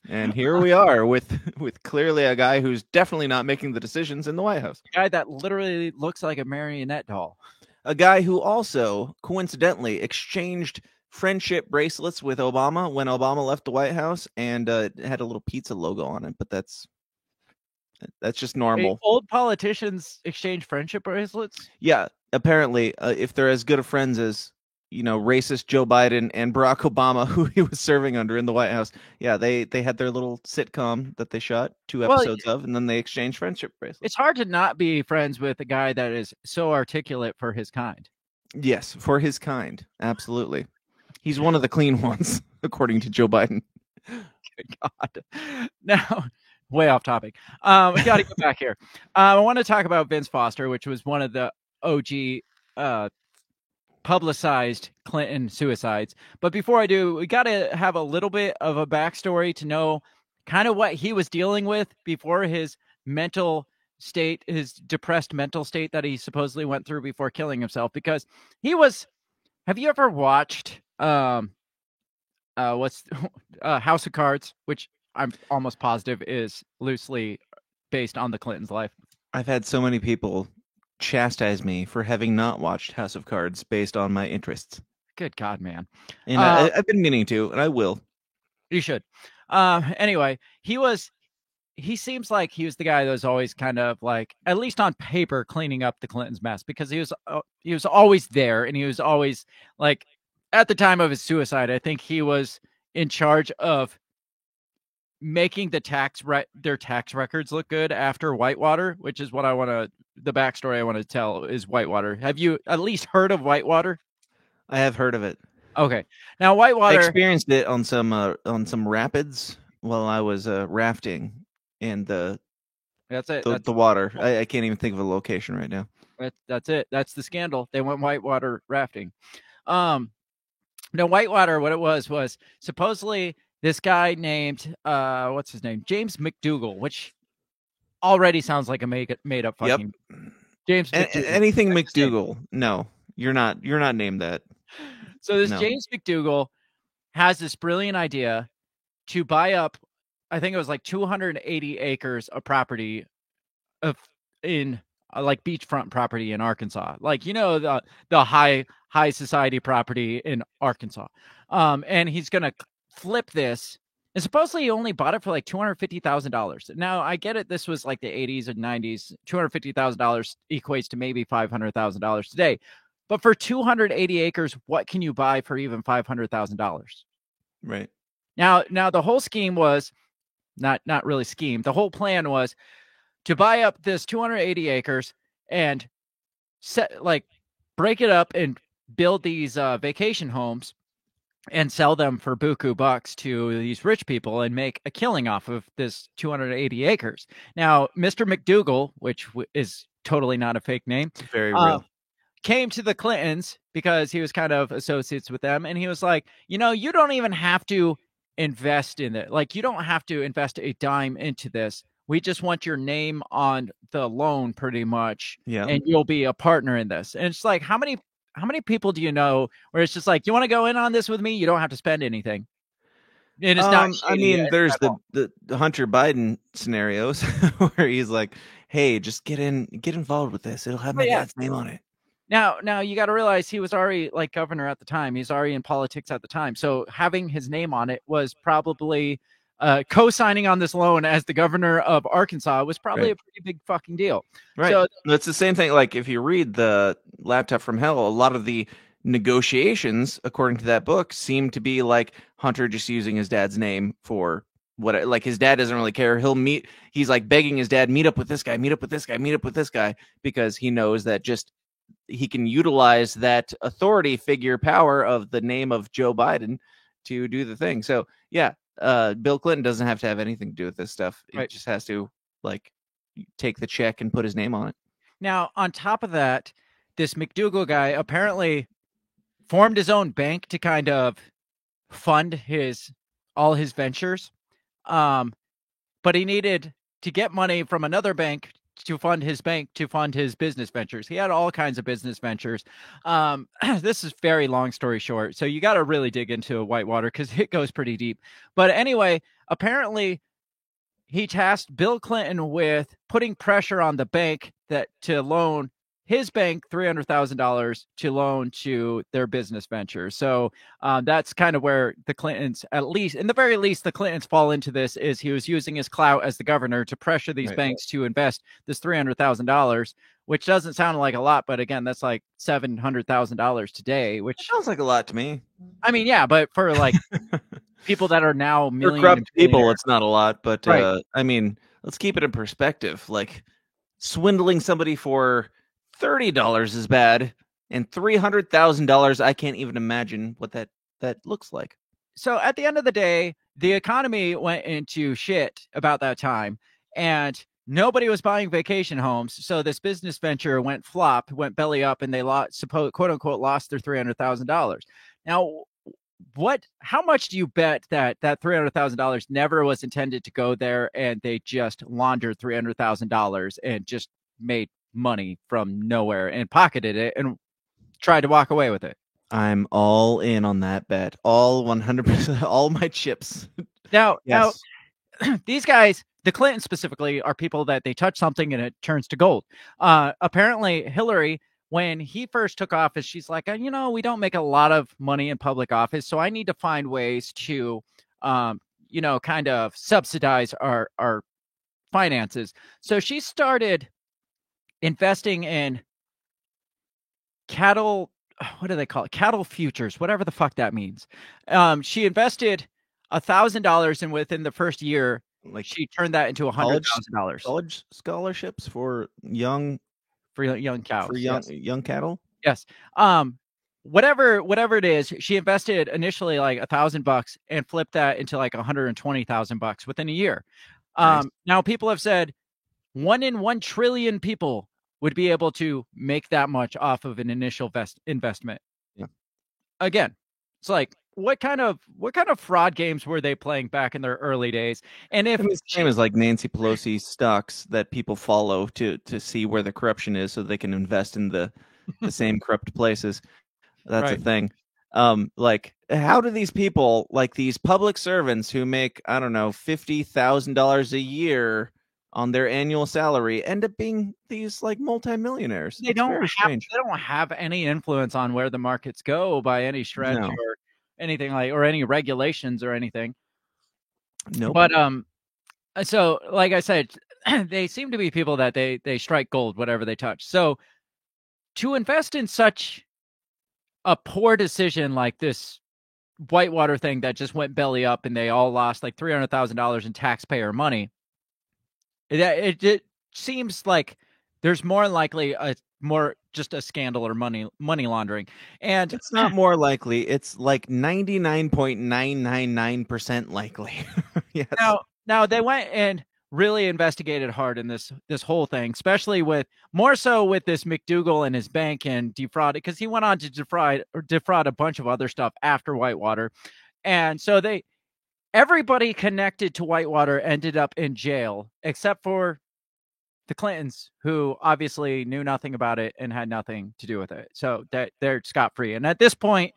And here we are with clearly a guy who's definitely not making the decisions in the White House. A guy that literally looks like a marionette doll. A guy who also, coincidentally, exchanged friendship bracelets with Obama when Obama left the White House, and had a little pizza logo on it. But that's just normal. Old politicians exchange friendship bracelets? Yeah, apparently, if they're as good of friends as racist Joe Biden and Barack Obama, who he was serving under in the White House. Yeah, they had their little sitcom that they shot 2 episodes of, and then they exchanged friendship bracelets. It's hard to not be friends with a guy that is so articulate for his kind. Yes, for his kind. Absolutely. He's one of the clean ones, according to Joe Biden. Good God. Now, way off topic. We got to get back here. I want to talk about Vince Foster, which was one of the OG publicized Clinton suicides. But before I do, we got to have a little bit of a backstory to know kind of what he was dealing with before his mental state, his depressed mental state that he supposedly went through before killing himself. Because he was, have you ever watched House of Cards, which I'm almost positive is loosely based on the Clintons' life? I've had so many people chastise me for having not watched House of Cards based on my interests. Good God, man. And I've been meaning to, and I will. You should. Anyway, he seems like he was the guy that was always kind of like, at least on paper, cleaning up the Clintons' mess, because he was always there, and he was always like at the time of his suicide, I think he was in charge of making their tax records look good after Whitewater, which is what the backstory I want to tell is Whitewater. Have you at least heard of Whitewater? I have heard of it. Okay. Now Whitewater, I experienced it on some rapids while I was rafting in the water. I can't even think of a location right now. That's it. That's the scandal. They went whitewater rafting. No, Whitewater, what it was supposedly this guy named what's his name? James McDougal, which already sounds like a made up fucking James McDougal. Anything McDougal. No, you're not named that. So this James McDougal has this brilliant idea to buy up, I think it was like 280 acres of property in like beachfront property in Arkansas, like, you know, the high society property in Arkansas. And he's going to flip this. And supposedly he only bought it for like $250,000. Now I get it. This was like the 80s and 90s. $250,000 equates to maybe $500,000 today. But for 280 acres, what can you buy for even $500,000? Right. Now the whole scheme was not really scheme. The whole plan was to buy up this 280 acres and break it up and build these vacation homes and sell them for buku bucks to these rich people and make a killing off of this 280 acres. Now, Mr. McDougal, which is totally not a fake name, very real, came to the Clintons because he was kind of associates with them. And he was like, you know, you don't even have to invest in it. Like, you don't have to invest a dime into this. We just want your name on the loan pretty much. Yeah. And you'll be a partner in this. And it's like, how many people do you know where it's just like, you want to go in on this with me? You don't have to spend anything. And it's not. I mean, there's the Hunter Biden scenarios where he's like, hey, just get involved with this. It'll have my dad's name on it. Now you got to realize he was already like governor at the time. He's already in politics at the time. So having his name on it was probably co-signing on this loan as the governor of Arkansas was probably a pretty big fucking deal. Right. So it's the same thing. Like if you read the Laptop from Hell, a lot of the negotiations, according to that book, seem to be like Hunter just using his dad's name for what, like his dad doesn't really care. He's like begging his dad, meet up with this guy, meet up with this guy, meet up with this guy, because he knows that just he can utilize that authority figure power of the name of Joe Biden to do the thing. So yeah, Bill Clinton doesn't have to have anything to do with this stuff. It just has to like take the check and put his name on it. Now, on top of that, this McDougal guy apparently formed his own bank to kind of fund all his ventures. But he needed to get money from another bank to fund his business ventures. He had all kinds of business ventures. This is very long story short. So you got to really dig into Whitewater because it goes pretty deep. But anyway, apparently he tasked Bill Clinton with putting pressure on the bank to loan his bank $300,000 to loan to their business venture. So that's kind of where the Clintons, at least in the very least, the Clintons fall into this. Is he was using his clout as the governor to pressure these banks to invest this $300,000, which doesn't sound like a lot, but again, that's like $700,000 today, which sounds like a lot to me. I mean, yeah, but for like people that are now for corrupt people, it's not a lot. But I mean, let's keep it in perspective. Like swindling somebody for $30 is bad, and $300,000, I can't even imagine what that looks like. So at the end of the day, the economy went into shit about that time, and nobody was buying vacation homes. So this business venture went belly up, and they quote unquote lost their $300,000. Now, how much do you bet that $300,000 never was intended to go there, and they just laundered $300,000 and just made money from nowhere and pocketed it and tried to walk away with it? I'm all in on that bet. All 100%, all my chips. Now, these guys, the Clintons specifically, are people that they touch something and it turns to gold. Apparently, Hillary, when he first took office, she's like, we don't make a lot of money in public office, so I need to find ways to, kind of subsidize our finances. So she started investing in cattle what do they call it? Cattle futures, whatever the fuck that means. She invested $1,000, and within the first year, Like she turned that into $100,000 college scholarships for young cows. for young cattle. Yes. Whatever it is, she invested initially like $1,000 and flipped that into like $120,000 within a year. Nice. Now people have said 1 in 1 trillion people would be able to make that much off of an initial investment. Yeah. Again, it's like what kind of fraud games were they playing back in their early days? And if It's the same as like Nancy Pelosi stocks that people follow to see where the corruption is, so they can invest in the same corrupt places. That's Right. a thing. Like, how do these people, like these public servants who make, I don't know, $50,000 a year on their annual salary, end up being these like multimillionaires? they It's don't very have strange. they don't have any influence on where the markets go by any stretch No. or anything like or any regulations or anything. Nope. But so like I said, they seem to be people that they strike gold whatever they touch. So to invest in such a poor decision like this Whitewater thing that just went belly up and they all lost like $300,000 in taxpayer money, it seems like there's more likely just a scandal or money laundering. And It's not more likely. It's like 99.999% likely. Yes. now they went and really investigated hard in this whole thing, especially more so with this McDougal and his bank and defrauded, because he went on to defraud a bunch of other stuff after Whitewater. And so everybody connected to Whitewater ended up in jail except for the Clintons, who obviously knew nothing about it and had nothing to do with it. So they're scot-free. And at this point,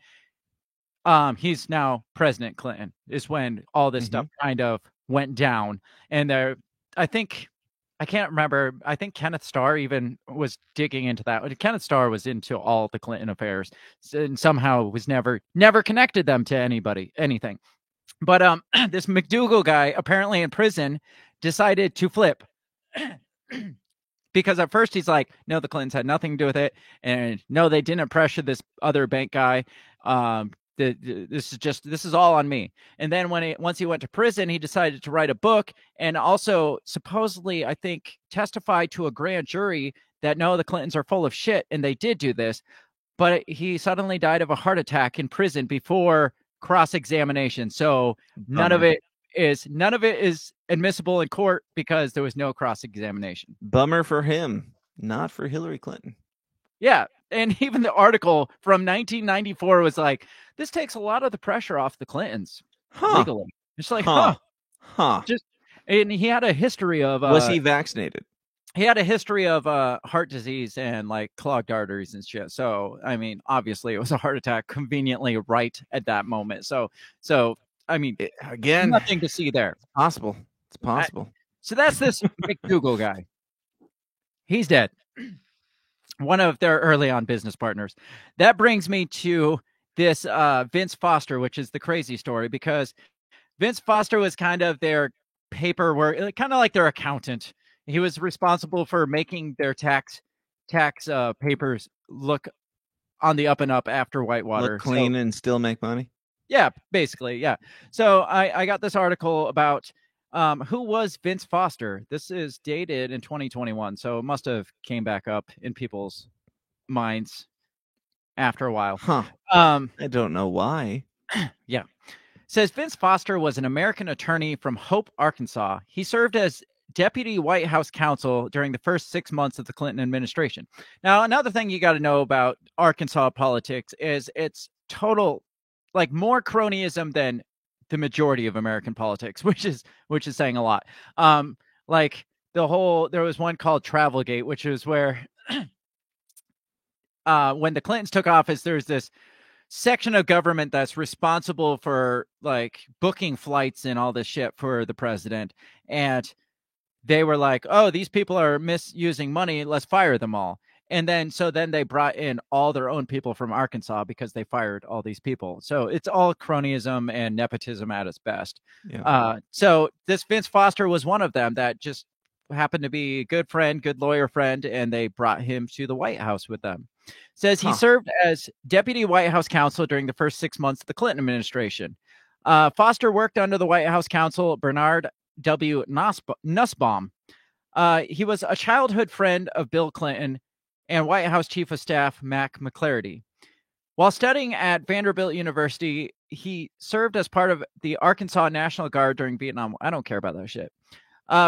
he's now President Clinton is when all this stuff kind of went down. And I can't remember. I think Kenneth Starr even was digging into that. Kenneth Starr was into all the Clinton affairs and somehow was never connected them to anything. But this McDougal guy, apparently in prison, decided to flip. Because at first he's like, no, the Clintons had nothing to do with it. And no, they didn't pressure this other bank guy. This is all on me. And then once he went to prison, he decided to write a book and also supposedly, I think, testify to a grand jury that no, the Clintons are full of shit. And they did do this, but he suddenly died of a heart attack in prison before cross-examination. So none of it is admissible in court because there was no cross-examination. Bummer for him, not for Hillary Clinton. Yeah. And even the article from 1994 was like, this takes a lot of the pressure off the Clintons legally. It's like, and he had a history of was he vaccinated? He had a history of heart disease and like clogged arteries and shit. So I mean, obviously it was a heart attack conveniently right at that moment. So I mean, again, nothing to see there. It's possible. So that's this McDougal guy. He's dead. One of their early on business partners. That brings me to this Vince Foster, which is the crazy story, because Vince Foster was kind of their paperwork, kind of like their accountant. He was responsible for making their tax papers look on the up and up after Whitewater. Look clean and still make money? Yeah, basically, yeah. So I got this article about who was Vince Foster. This is dated in 2021, so it must have came back up in people's minds after a while. I don't know why. Yeah. Says Vince Foster was an American attorney from Hope, Arkansas. He served as deputy White House counsel during the first 6 months of the Clinton administration. Now, another thing you got to know about Arkansas politics is it's total, like, more cronyism than the majority of American politics, which is saying a lot. Like there was one called Travelgate, which is where when the Clintons took office, there's this section of government that's responsible for like booking flights and all this shit for the president. And they were like, oh, these people are misusing money. Let's fire them all. And then they brought in all their own people from Arkansas because they fired all these people. So it's all cronyism and nepotism at its best. Yeah. So this Vince Foster was one of them that just happened to be a good friend, good lawyer friend, and they brought him to the White House with them. Says he served as deputy White House counsel during the first 6 months of the Clinton administration. Foster worked under the White House counsel Bernard W. Nussbaum. He was a childhood friend of Bill Clinton and White House Chief of Staff Mac McClarty. While studying at Vanderbilt University, he served as part of the Arkansas National Guard during Vietnam. I don't care about that shit.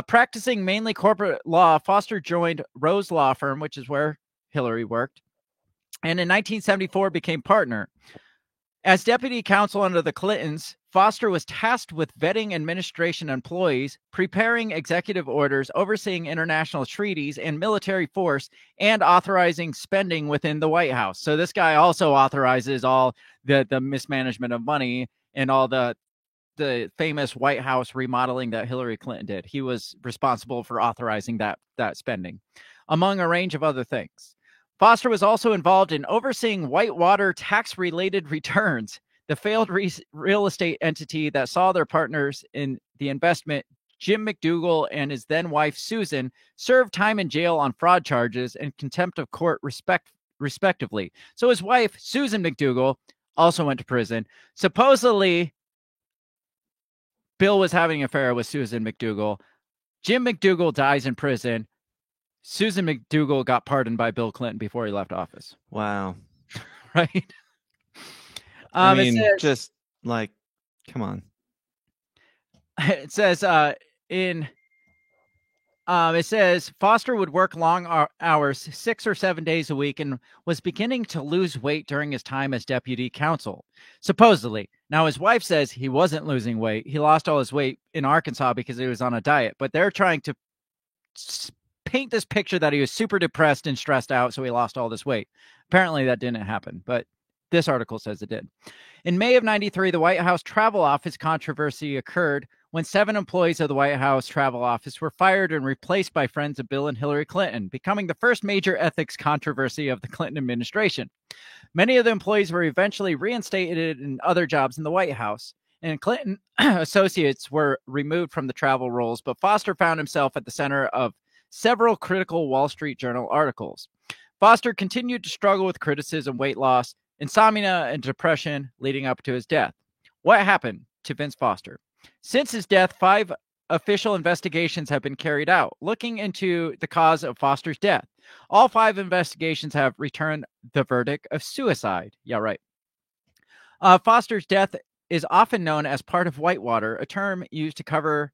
Practicing mainly corporate law, Foster joined Rose Law Firm, which is where Hillary worked, and in 1974 became partner. As deputy counsel under the Clintons, Foster was tasked with vetting administration employees, preparing executive orders, overseeing international treaties and military force, and authorizing spending within the White House. So this guy also authorizes all the mismanagement of money and all the famous White House remodeling that Hillary Clinton did. He was responsible for authorizing that spending, among a range of other things. Foster was also involved in overseeing Whitewater tax-related returns, the failed real estate entity that saw their partners in the investment, Jim McDougal and his then-wife Susan, served time in jail on fraud charges and contempt of court respectively. So his wife, Susan McDougal, also went to prison. Supposedly, Bill was having an affair with Susan McDougal. Jim McDougal dies in prison. Susan McDougal got pardoned by Bill Clinton before he left office. Wow. Right? I mean, just like, come on. It says it says Foster would work long hours, 6 or 7 days a week, and was beginning to lose weight during his time as deputy counsel, supposedly. Now, his wife says he wasn't losing weight. He lost all his weight in Arkansas because he was on a diet, but they're trying to paint this picture that he was super depressed and stressed out, so he lost all this weight. Apparently that didn't happen, but this article says it did. In May of 93, the White House Travel Office controversy occurred when 7 employees of the White House Travel Office were fired and replaced by friends of Bill and Hillary Clinton, becoming the first major ethics controversy of the Clinton administration. Many of the employees were eventually reinstated in other jobs in the White House, and Clinton associates were removed from the travel roles, but Foster found himself at the center of several critical Wall Street Journal articles. Foster continued to struggle with criticism, weight loss, insomnia, and depression leading up to his death. What happened to Vince Foster? Since his death, 5 official investigations have been carried out, looking into the cause of Foster's death. All 5 investigations have returned the verdict of suicide. Yeah, right. Foster's death is often known as part of Whitewater, a term used to cover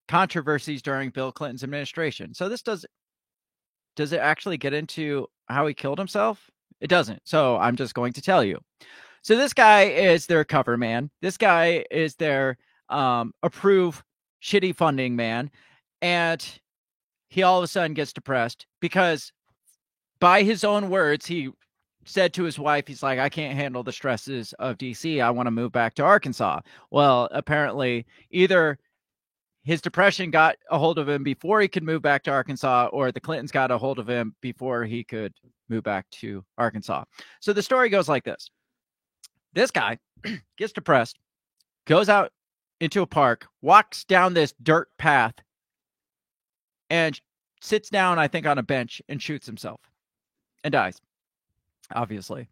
controversies during Bill Clinton's administration. So this does it actually get into how he killed himself? It doesn't. So I'm just going to tell you. So this guy is their cover man. This guy is their approve shitty funding man. And he all of a sudden gets depressed because by his own words, he said to his wife, he's like, I can't handle the stresses of DC. I want to move back to Arkansas. Well, apparently either his depression got a hold of him before he could move back to Arkansas, or the Clintons got a hold of him before he could move back to Arkansas. So the story goes like this. This guy gets depressed, goes out into a park, walks down this dirt path, and sits down, I think, on a bench and shoots himself and dies, obviously.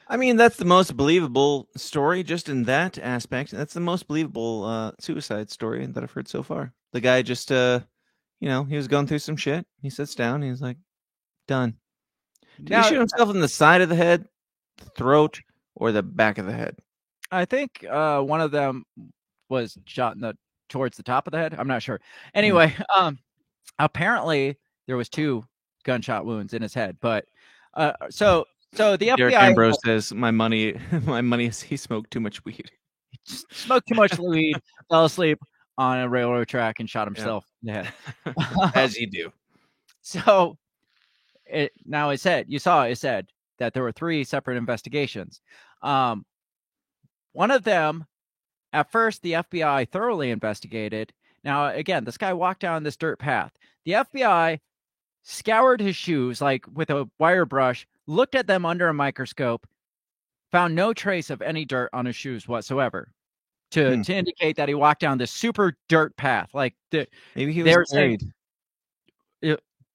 I mean, that's the most believable story just in that aspect. That's the most believable suicide story that I've heard so far. The guy just, he was going through some shit. He sits down. He's like, done. Did he shoot himself in the side of the head, the throat, or the back of the head? I think one of them was shot towards the top of the head. I'm not sure. Anyway, apparently there was 2 gunshot wounds in his head. But so the FBI. Derek Ambrose says, my money is he smoked too much weed. He smoked too much weed, fell asleep on a railroad track, and shot himself in the head. As you do. So it said that there were 3 separate investigations. One of them, at first, the FBI thoroughly investigated. Now, again, this guy walked down this dirt path. The FBI scoured his shoes like with a wire brush, looked at them under a microscope, found no trace of any dirt on his shoes whatsoever to indicate that he walked down this super dirt path. Like maybe he was married.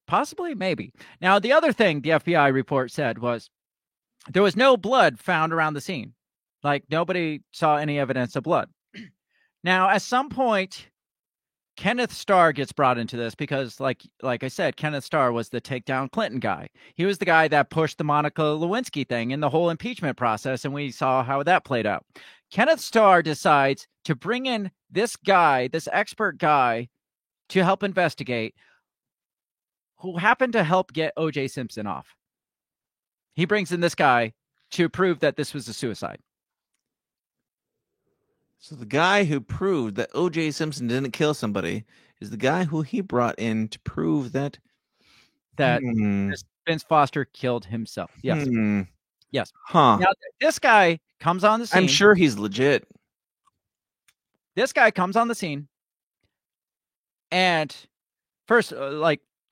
Possibly, maybe. Now, the other thing the FBI report said was there was no blood found around the scene. Like nobody saw any evidence of blood. Now, at some point, Kenneth Starr gets brought into this because, like I said, Kenneth Starr was the takedown Clinton guy. He was the guy that pushed the Monica Lewinsky thing in the whole impeachment process, and we saw how that played out. Kenneth Starr decides to bring in this guy, this expert guy, to help investigate, who happened to help get O.J. Simpson off. He brings in this guy to prove that this was a suicide. So the guy who proved that O.J. Simpson didn't kill somebody is the guy who he brought in to prove that Vince Foster killed himself. Yes. Yes. Huh. Now, this guy comes on the scene. I'm sure he's legit. This guy comes on the scene. And first,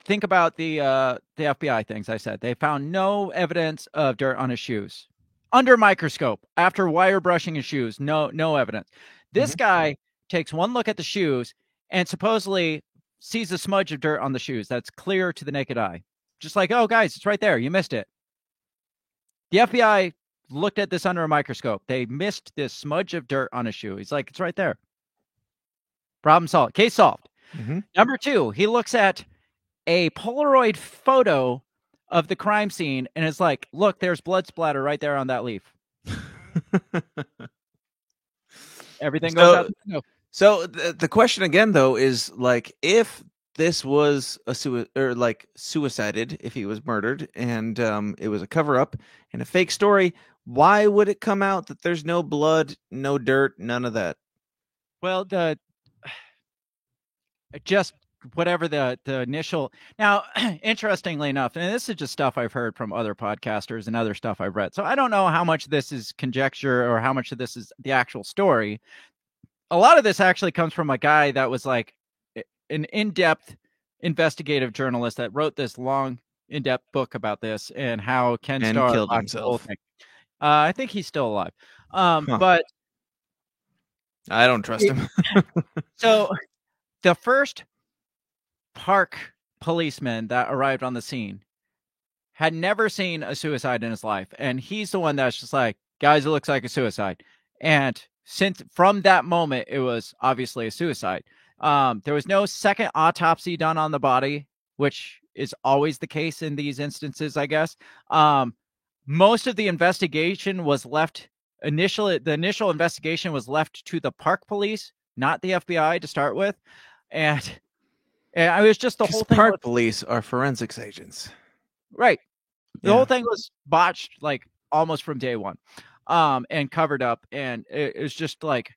think about the FBI things I said. They found no evidence of dirt on his shoes. Under microscope, after wire brushing his shoes, no evidence. This guy takes one look at the shoes and supposedly sees a smudge of dirt on the shoes that's clear to the naked eye. Just like, oh, guys, it's right there. You missed it. The FBI looked at this under a microscope. They missed this smudge of dirt on his shoe. He's like, it's right there. Problem solved. Case solved. Number 2, he looks at a Polaroid photo of the crime scene and it's like, look, there's blood splatter right there on that leaf. Everything goes out the window. So the question again, though, is like, if this was a suicided, if he was murdered and it was a cover up and a fake story, why would it come out that there's no blood, no dirt, none of that? Well, just whatever the initial. Now, interestingly enough, and this is just stuff I've heard from other podcasters and other stuff I've read. So I don't know how much of this is conjecture or how much of this is the actual story. A lot of this actually comes from a guy that was like an in-depth investigative journalist that wrote this long, in-depth book about this and how Ken Starr killed himself. I think he's still alive. But I don't trust him. So the first park policeman that arrived on the scene had never seen a suicide in his life. And he's the one that's just like, guys, it looks like a suicide. And since from that moment, it was obviously a suicide. There was no second autopsy done on the body, which is always the case in these instances, I guess. Most of the investigation was left the initial investigation was left to the park police, not the FBI to start with. And I was just the whole thing. Park police are forensics agents. Right. The whole thing was botched like almost from day one. And covered up, and it was just like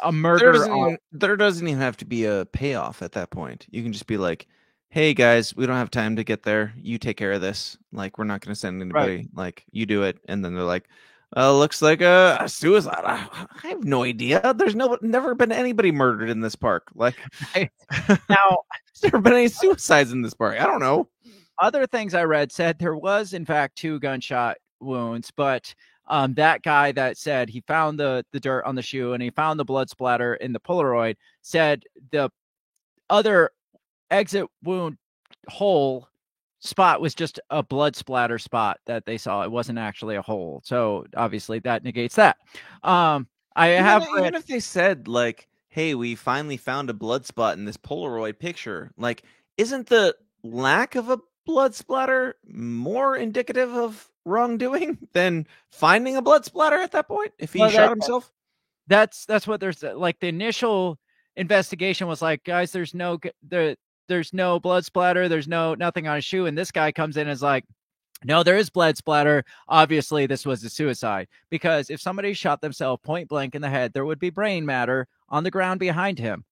a murder. There doesn't even have to be a payoff at that point. You can just be like, hey guys, we don't have time to get there. You take care of this. Like, we're not going to send anybody. Right. Like, you do it. And then they're like, looks like a suicide. I have no idea. There's never been anybody murdered in this park. Like, now, has there been any suicides in this park? I don't know. Other things I read said there was, in fact, 2 gunshot wounds, but that guy that said he found the dirt on the shoe and he found the blood splatter in the Polaroid said the other exit wound hole spot was just a blood splatter spot that they saw. It wasn't actually a hole. So obviously that negates that. Even if they said like, hey, we finally found a blood spot in this Polaroid picture, like, isn't the lack of a blood splatter more indicative of wrongdoing than finding a blood splatter at that point if he shot himself? That's what there's like. The initial investigation was like, guys, there's no blood splatter, there's nothing on his shoe, and this guy comes in and is like, no, there is blood splatter. Obviously this was a suicide, because if somebody shot themselves point blank in the head, there would be brain matter on the ground behind him,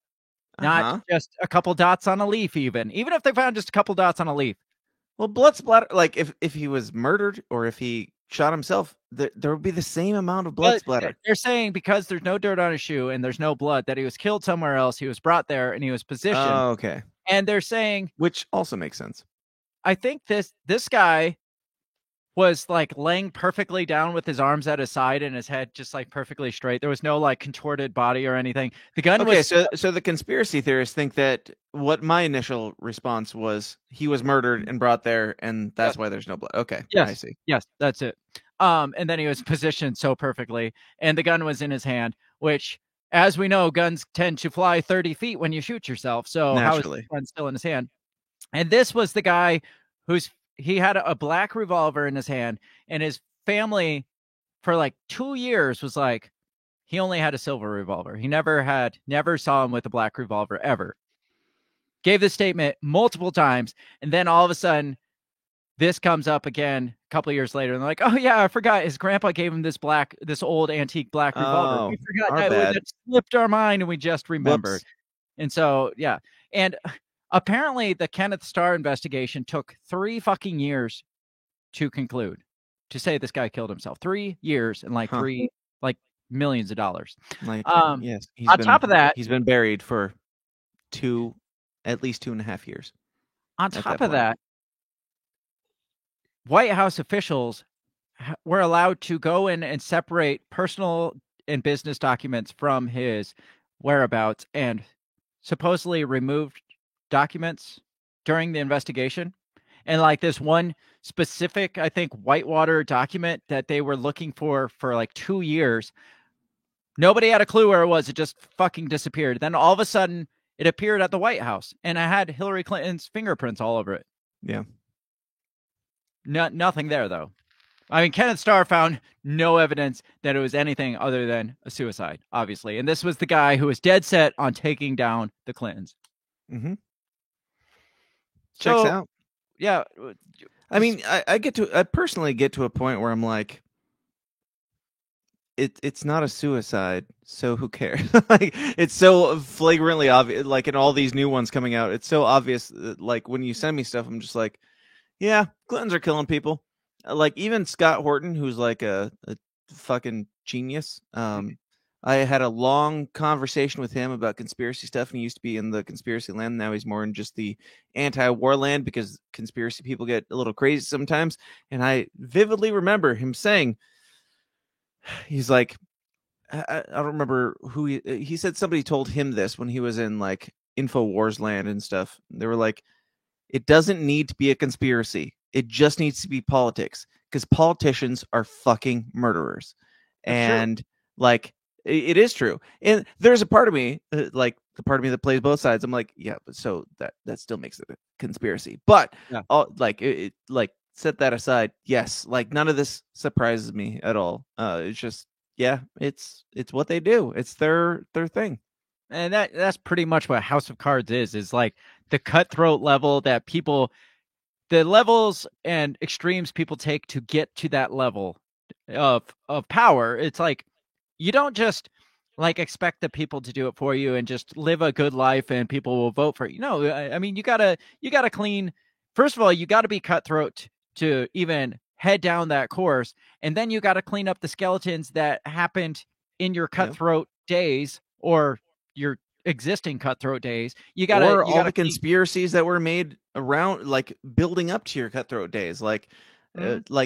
not just a couple dots on a leaf. Even if they found just a couple dots on a leaf. Well, blood splatter, like if he was murdered or if he shot himself, there would be the same amount of blood splatter. They're saying because there's no dirt on his shoe and there's no blood, that he was killed somewhere else. He was brought there and he was positioned. Oh, okay. And they're saying, which also makes sense. I think this guy was like laying perfectly down with his arms at his side and his head just like perfectly straight. There was no like contorted body or anything. The gun Okay, was so the conspiracy theorists think that what my initial response was, he was murdered and brought there, and that's why there's no blood. Okay, yes, I see. yes, that's it. And then he was positioned so perfectly, and the gun was in his hand, which, as we know, guns tend to fly 30 feet when you shoot yourself. So how is Naturally. the gun still in his hand? And this was the guy he had a black revolver in his hand, and his family for like 2 years was like, he only had a silver revolver. He never saw him with a black revolver ever. Gave this statement multiple times, and then all of a sudden, this comes up again a couple of years later, and they're like, "Oh yeah, I forgot. His grandpa gave him this old antique black revolver. We forgot our bad. that slipped our mind, and we just remembered." Whoops. And so, yeah, and apparently, the Kenneth Starr investigation took 3 fucking years to conclude. To say this guy killed himself, 3 years and like millions of dollars. Like, yes, on top of that, he's been buried for at least 2.5 years. On top of that, White House officials were allowed to go in and separate personal and business documents from his whereabouts and supposedly removed documents during the investigation. And like this one specific, I think, Whitewater document that they were looking for like 2 years, nobody had a clue where it was. It just fucking disappeared. Then all of a sudden it appeared at the White House, and it had Hillary Clinton's fingerprints all over it. Yeah. Nothing there, though. I mean, Kenneth Starr found no evidence that it was anything other than a suicide, obviously. And this was the guy who was dead set on taking down the Clintons. Mm-hmm. Checks out. Yeah. I mean, I personally get to a point where I'm like, it's not a suicide, so who cares? Like, it's so flagrantly obvious. Like in all these new ones coming out, it's so obvious. Like when you send me stuff, I'm just like, yeah, Clintons are killing people. Like even Scott Horton, who's like a fucking genius. I had a long conversation with him about conspiracy stuff, and he used to be in the conspiracy land. Now he's more in just the anti-war land because conspiracy people get a little crazy sometimes. And I vividly remember him saying, he's like, I don't remember who he said somebody told him this when he was in like InfoWars land and stuff. They were like, it doesn't need to be a conspiracy. It just needs to be politics, because politicians are fucking murderers. And like, it is true. And there's a part of me, like the part of me that plays both sides. I'm like, yeah, but so that still makes it a conspiracy. But like set that aside. Yes, like none of this surprises me at all. It's just, yeah, it's what they do. It's their thing. And that's pretty much what House of Cards is like the cutthroat level that the levels and extremes people take to get to that level of power. It's like, you don't just like expect the people to do it for you and just live a good life and people will vote for you. No, I mean, you gotta clean. First of all, you gotta be cutthroat to even head down that course. And then you gotta clean up the skeletons that happened in your cutthroat days or your existing cutthroat days. All the conspiracies that were made around, like building up to your cutthroat days, like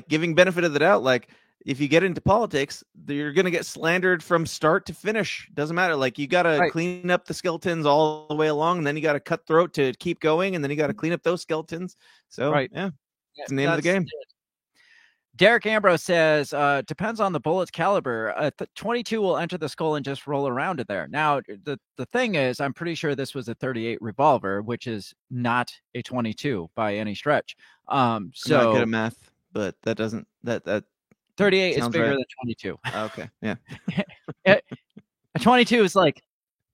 giving benefit of the doubt. Like, if you get into politics, you're going to get slandered from start to finish. Doesn't matter. Like, you got to clean up the skeletons all the way along, and then you got to cut throat to keep going, and then you got to clean up those skeletons. So, yeah, it's the name of the game. Derek Ambrose says, depends on the bullet's caliber. 22 will enter the skull and just roll around it there. Now, the thing is, I'm pretty sure this was a 38 revolver, which is not a 22 by any stretch. So I'm not good at math, but that doesn't that 38 is bigger than 22. Okay, yeah. A 22 is like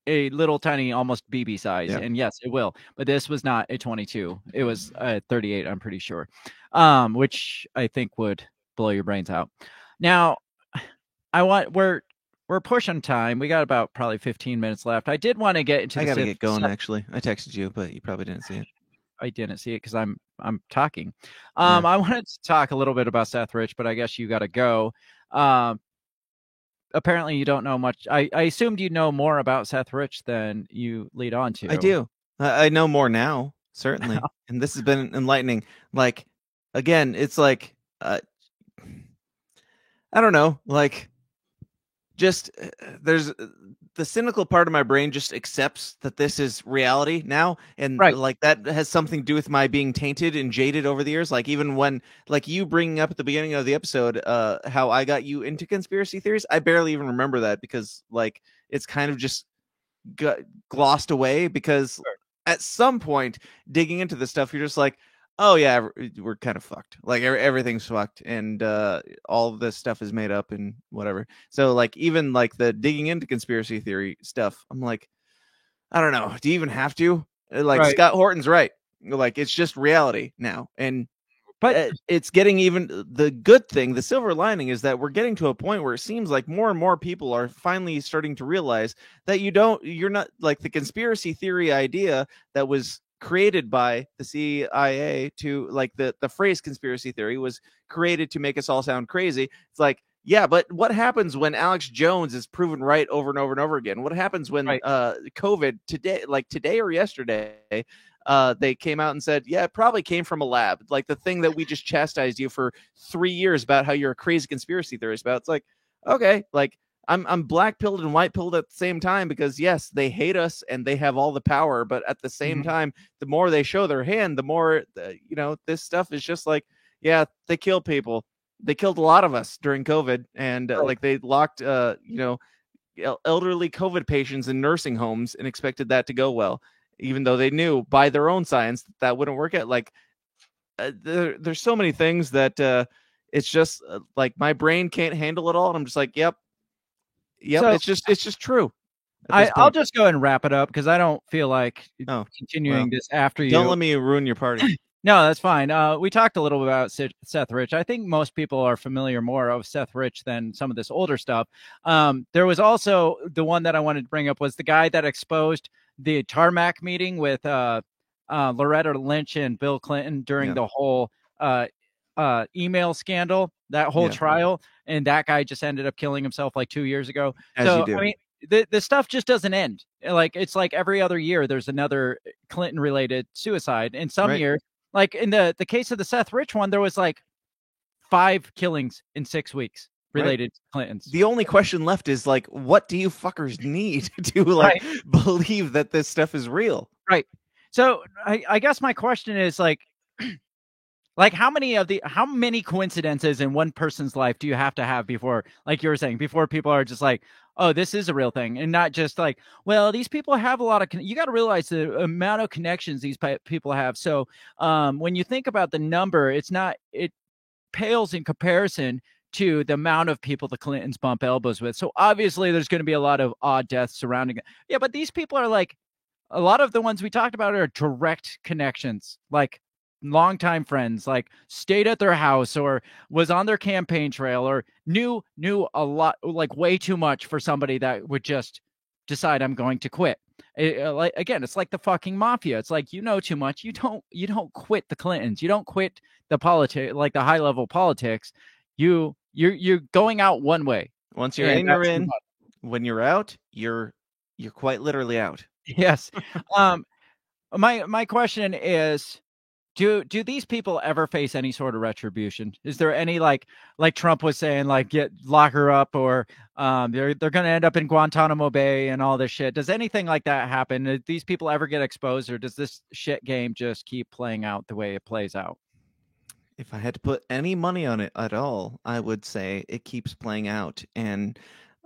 a little tiny, almost BB size, and yes, it will. But this was not a 22. It was a 38, I'm pretty sure, which I think would blow your brains out. Now, we're pushing time. We got about probably 15 minutes left. I did want to get into. I got to get going. Actually, I texted you, but you probably didn't see it. I didn't see it because I'm talking. I wanted to talk a little bit about Seth Rich, but I guess you got to go. Apparently you don't know much. I assumed you know more about Seth Rich than you lead on to. I do. I know more now, certainly. And this has been enlightening. Like, again, it's like I don't know, like, just there's the cynical part of my brain just accepts that this is reality now, and Right. like that has something to do with my being tainted and jaded over the years. Like even when, like you bringing up at the beginning of the episode, how I got you into conspiracy theories, I barely even remember that because like it's kind of just got glossed away because at some point digging into this stuff, you're just like, oh yeah, we're kind of fucked. Like everything's fucked, and all of this stuff is made up and whatever. So like even like the digging into conspiracy theory stuff, I'm like, I don't know. Do you even have to? Like Right. Scott Horton's right. Like it's just reality now, and But it's getting even the good thing. The silver lining is that we're getting to a point where it seems like more and more people are finally starting to realize that you're not like the conspiracy theory idea that was created by the CIA to like the phrase conspiracy theory was created to make us all sound crazy. It's like, yeah, but what happens when Alex Jones is proven right over and over and over again? What happens when COVID today or yesterday they came out and said, yeah, it probably came from a lab. Like the thing that we just chastised you for 3 years about how you're a crazy conspiracy theorist about. It's like, okay, like I'm black pilled and white pilled at the same time because yes, they hate us and they have all the power, but at the same time, the more they show their hand, the more this stuff is just like, yeah, they kill people. They killed a lot of us during COVID, and like they locked elderly COVID patients in nursing homes and expected that to go well, even though they knew by their own science that wouldn't work out. Like there's so many things that it's just like my brain can't handle it all, and I'm just like, yep. So, it's just true. I'll just go ahead and wrap it up because I don't feel like continuing this after you. Don't let me ruin your party. No, that's fine. We talked a little about Seth Rich. I think most people are familiar more of Seth Rich than some of this older stuff. There was also the one that I wanted to bring up was the guy that exposed the tarmac meeting with Loretta Lynch and Bill Clinton during the whole email scandal, that whole trial. And that guy just ended up killing himself like 2 years ago. I mean, the stuff just doesn't end. Like it's like every other year there's another Clinton related suicide. And some years, like in the case of the Seth Rich one, there was like 5 killings in 6 weeks related to Clintons. The only question left is like, what do you fuckers need to like believe that this stuff is real? Right. So I guess my question is like how many coincidences in one person's life do you have to have before, like you were saying, before people are just like, oh, this is a real thing, and not just like, well, these people have a lot of, you got to realize the amount of connections these people have. So when you think about the number, it pales in comparison to the amount of people the Clintons bump elbows with. So obviously there's going to be a lot of odd deaths surrounding it. Yeah, but these people are like, a lot of the ones we talked about are direct connections, like longtime friends, like stayed at their house or was on their campaign trail or knew a lot, like way too much for somebody that would just decide I'm going to quit. Again, it's like the fucking mafia. It's like, you know too much. You don't quit the Clintons. You don't quit the politics, like the high level politics. You're going out one way. Once you're in, you're in. When you're out, you're quite literally out. Yes. My question is, do these people ever face any sort of retribution? Is there any like Trump was saying, like lock her up, or they're going to end up in Guantanamo Bay and all this shit? Does anything like that happen? Do these people ever get exposed, or does this shit game just keep playing out the way it plays out? If I had to put any money on it at all, I would say it keeps playing out. And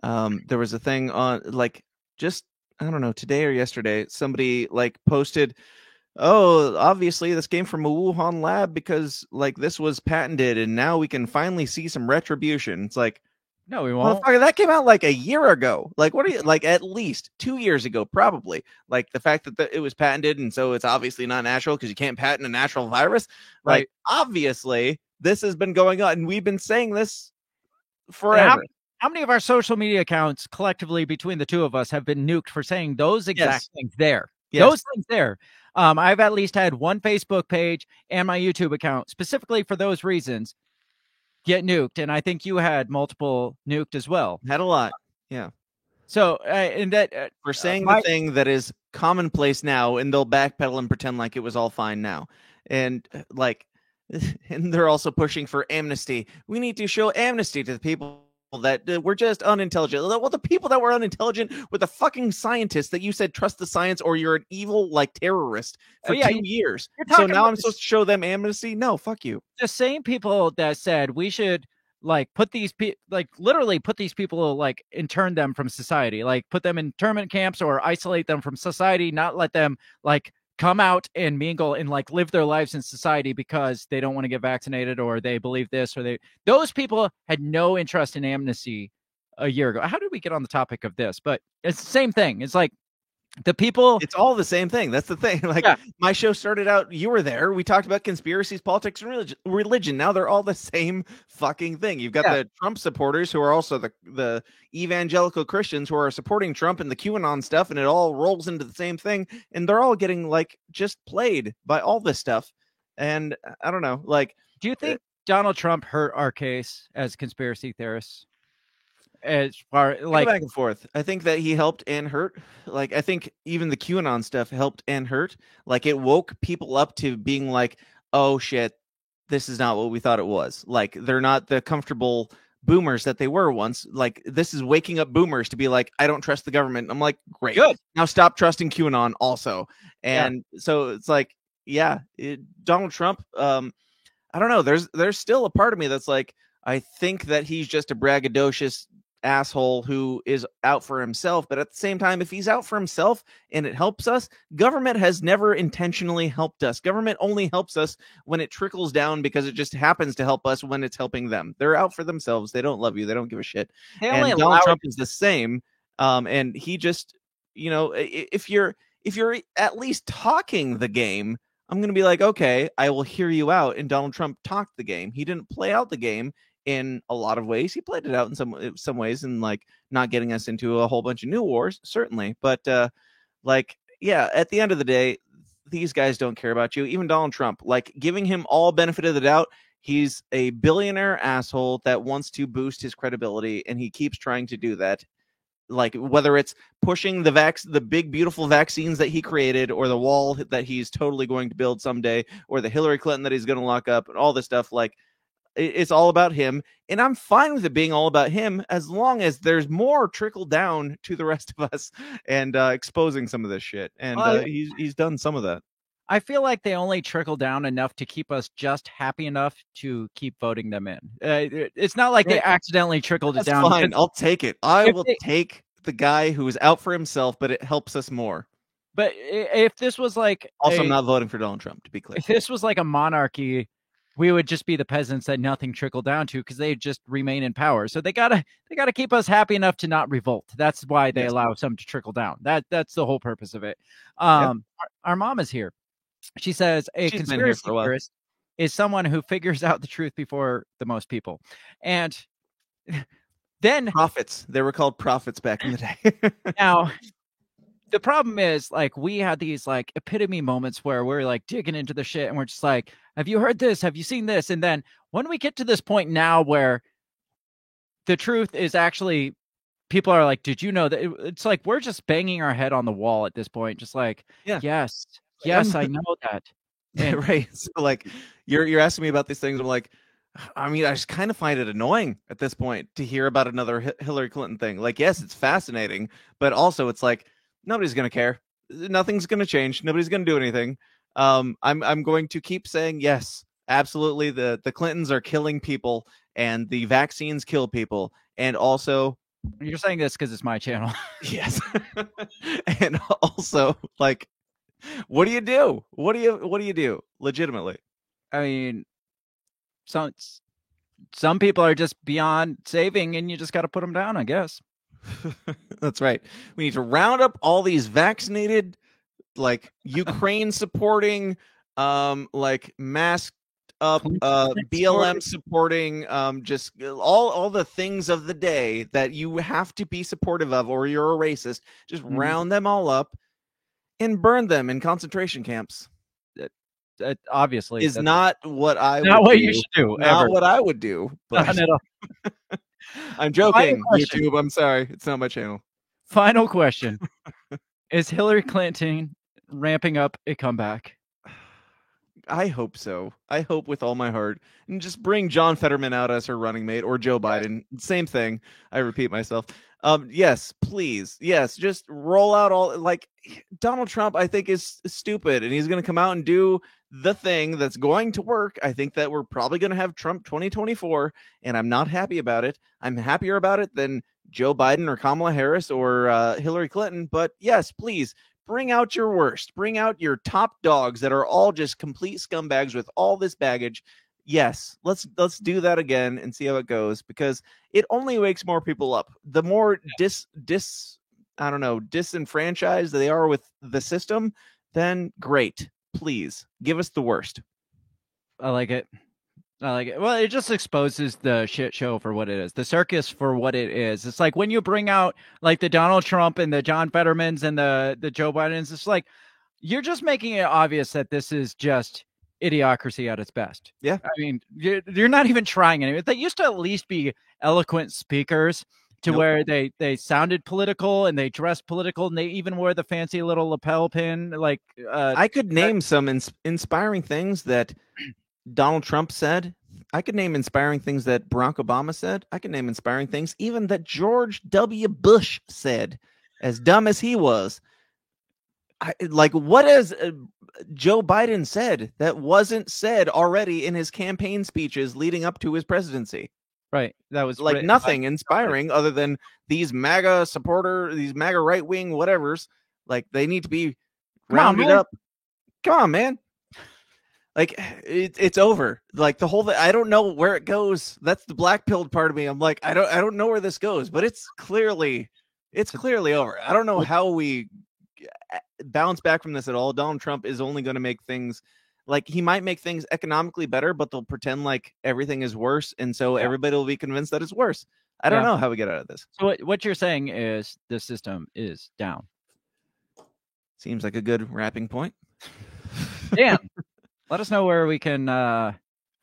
there was a thing on like just, I don't know, today or yesterday, somebody like posted, oh, obviously this came from a Wuhan lab because like this was patented and now we can finally see some retribution. It's like, no, we won't. That came out like a year ago. Like, what are you, like at least 2 years ago, probably. Like the fact that it was patented and so it's obviously not natural because you can't patent a natural virus. Right. Like, obviously this has been going on and we've been saying this forever. How many of our social media accounts collectively between the two of us have been nuked for saying those exact things there? Yes. Those things there. I've at least had one Facebook page and my YouTube account specifically for those reasons get nuked. And I think you had multiple nuked as well. Had a lot. Yeah. So, and that we're saying the thing that is commonplace now, and they'll backpedal and pretend like it was all fine now. And like, And they're also pushing for amnesty. We need to show amnesty to the people that were just unintelligent. Well, the people that were unintelligent were the fucking scientists that you said trust the science or you're an evil like terrorist for 2 years. So now I'm supposed to show them amnesty? No, fuck you. The same people that said we should like put these people, like literally put these people, like intern them from society, like put them in internment camps or isolate them from society, not let them like come out and mingle and like live their lives in society because they don't want to get vaccinated or they believe this or those people had no interest in amnesty a year ago. How did we get on the topic of this? But it's the same thing. It's like the people, it's all the same thing. That's the thing. Like my show started out, you were there. We talked about conspiracies, politics, and religion. Now they're all the same fucking thing. You've got the Trump supporters who are also the evangelical Christians who are supporting Trump and the QAnon stuff, and it all rolls into the same thing. And they're all getting like just played by all this stuff. And I don't know, like, do you think Donald Trump hurt our case as conspiracy theorists? As far like back and forth, I think that he helped and hurt. Like, I think even the QAnon stuff helped and hurt. Like, it woke people up to being like, oh shit, this is not what we thought it was. Like, they're not the comfortable boomers that they were once. Like, this is waking up boomers to be like, I don't trust the government. I'm like, great. Good. Now stop trusting QAnon also. And so it's like, Donald Trump, I don't know. There's still a part of me that's like, I think that he's just a braggadocious asshole who is out for himself. But at the same time, if he's out for himself and it helps us, government has never intentionally helped us. Government only helps us when it trickles down because it just happens to help us when it's helping them. They're out for themselves. They don't love you. They don't give a shit. And Donald Trump is the same. And he just, you know, if you're at least talking the game, I'm going to be like, okay, I will hear you out. And Donald Trump talked the game. He didn't play out the game in a lot of ways. He played it out in some ways, and like not getting us into a whole bunch of new wars, certainly. But at the end of the day, these guys don't care about you. Even Donald Trump, like giving him all benefit of the doubt, he's a billionaire asshole that wants to boost his credibility, and he keeps trying to do that. Like, whether it's pushing the big, beautiful vaccines that he created, or the wall that he's totally going to build someday, or the Hillary Clinton that he's going to lock up, and all this stuff, like, it's all about him. And I'm fine with it being all about him as long as there's more trickle down to the rest of us and exposing some of this shit. And he's done some of that. I feel like they only trickle down enough to keep us just happy enough to keep voting them in. It's not like they accidentally trickled it down. Fine. I'll take it. I will take the guy who is out for himself, but it helps us more. But if this was like... Also, I'm not voting for Donald Trump, to be clear. If this was like a monarchy, we would just be the peasants that nothing trickled down to because they just remain in power. So they gotta keep us happy enough to not revolt. That's why they allow some to trickle down. That's the whole purpose of it. Our mom is here. She says a conspiracy theorist is someone who figures out the truth before the most people. And then prophets. They were called prophets back in the day. Now, the problem is, like, we had these like epitome moments where we're like digging into the shit and we're just like, have you heard this? Have you seen this? And then when we get to this point now where the truth is actually, people are like, did you know that? It's like we're just banging our head on the wall at this point. Just like, yes, I know that. And, right. So like you're asking me about these things. I'm like, I mean, I just kind of find it annoying at this point to hear about another Hillary Clinton thing. Like, yes, it's fascinating, but also it's like, nobody's going to care. Nothing's going to change. Nobody's going to do anything. I'm going to keep saying, yes, absolutely. The Clintons are killing people and the vaccines kill people. And also, you're saying this because it's my channel. Yes. And also, like, what do you do? What do you do? Legitimately. I mean, some people are just beyond saving and you just got to put them down, I guess. That's right. We need to round up all these vaccinated, like Ukraine supporting, like masked up, BLM supporting, just all the things of the day that you have to be supportive of, or you're a racist. Just round them all up and burn them in concentration camps. That obviously is not what I not would what do. you should do. Not ever. what I would do. But Not at all. I'm joking. YouTube, I'm sorry. It's not my channel. Final question. Is Hillary Clinton ramping up a comeback? I hope so. I hope with all my heart. And just bring John Fetterman out as her running mate, or Joe Biden. Same thing. I repeat myself. Yes, please. Yes, just roll out all, like, Donald Trump, I think, is stupid, and he's going to come out and do the thing that's going to work. I think that we're probably going to have Trump 2024, and I'm not happy about it. I'm happier about it than Joe Biden or Kamala Harris or Hillary Clinton. But yes, please bring out your worst. Bring out your top dogs that are all just complete scumbags with all this baggage. Yes, let's do that again and see how it goes, because it only wakes more people up. The more disenfranchised they are with the system, then great. Please give us the worst. I like it. Well, it just exposes the shit show for what it is, the circus for what it is. It's like when you bring out like the Donald Trump and the John Fettermans and the Joe Bidens, it's like you're just making it obvious that this is just idiocracy at its best. Yeah. I mean, you're not even trying anything. They used to at least be eloquent speakers to where they sounded political and they dressed political, and they even wore the fancy little lapel pin. Like I could name some inspiring things that Donald Trump said. I could name inspiring things that Barack Obama said. I could name inspiring things even that George W. Bush said, as dumb as he was. What has Joe Biden said that wasn't said already in his campaign speeches leading up to his presidency? Right. That was like nothing inspiring other than these MAGA right-wing whatevers. Like, they need to be rounded up. Come on, man. Like, it's over. Like, the whole thing, I don't know where it goes. That's the black-pilled part of me. I'm like, I don't know where this goes, but it's clearly over. I don't know how we bounce back from this at all. Donald Trump is only going to make things, like, he might make things economically better, but they'll pretend like everything is worse, and so everybody will be convinced that it's worse. I don't know how we get out of this. So what you're saying is the system is down. Seems like a good wrapping point. Dan, let us know where we can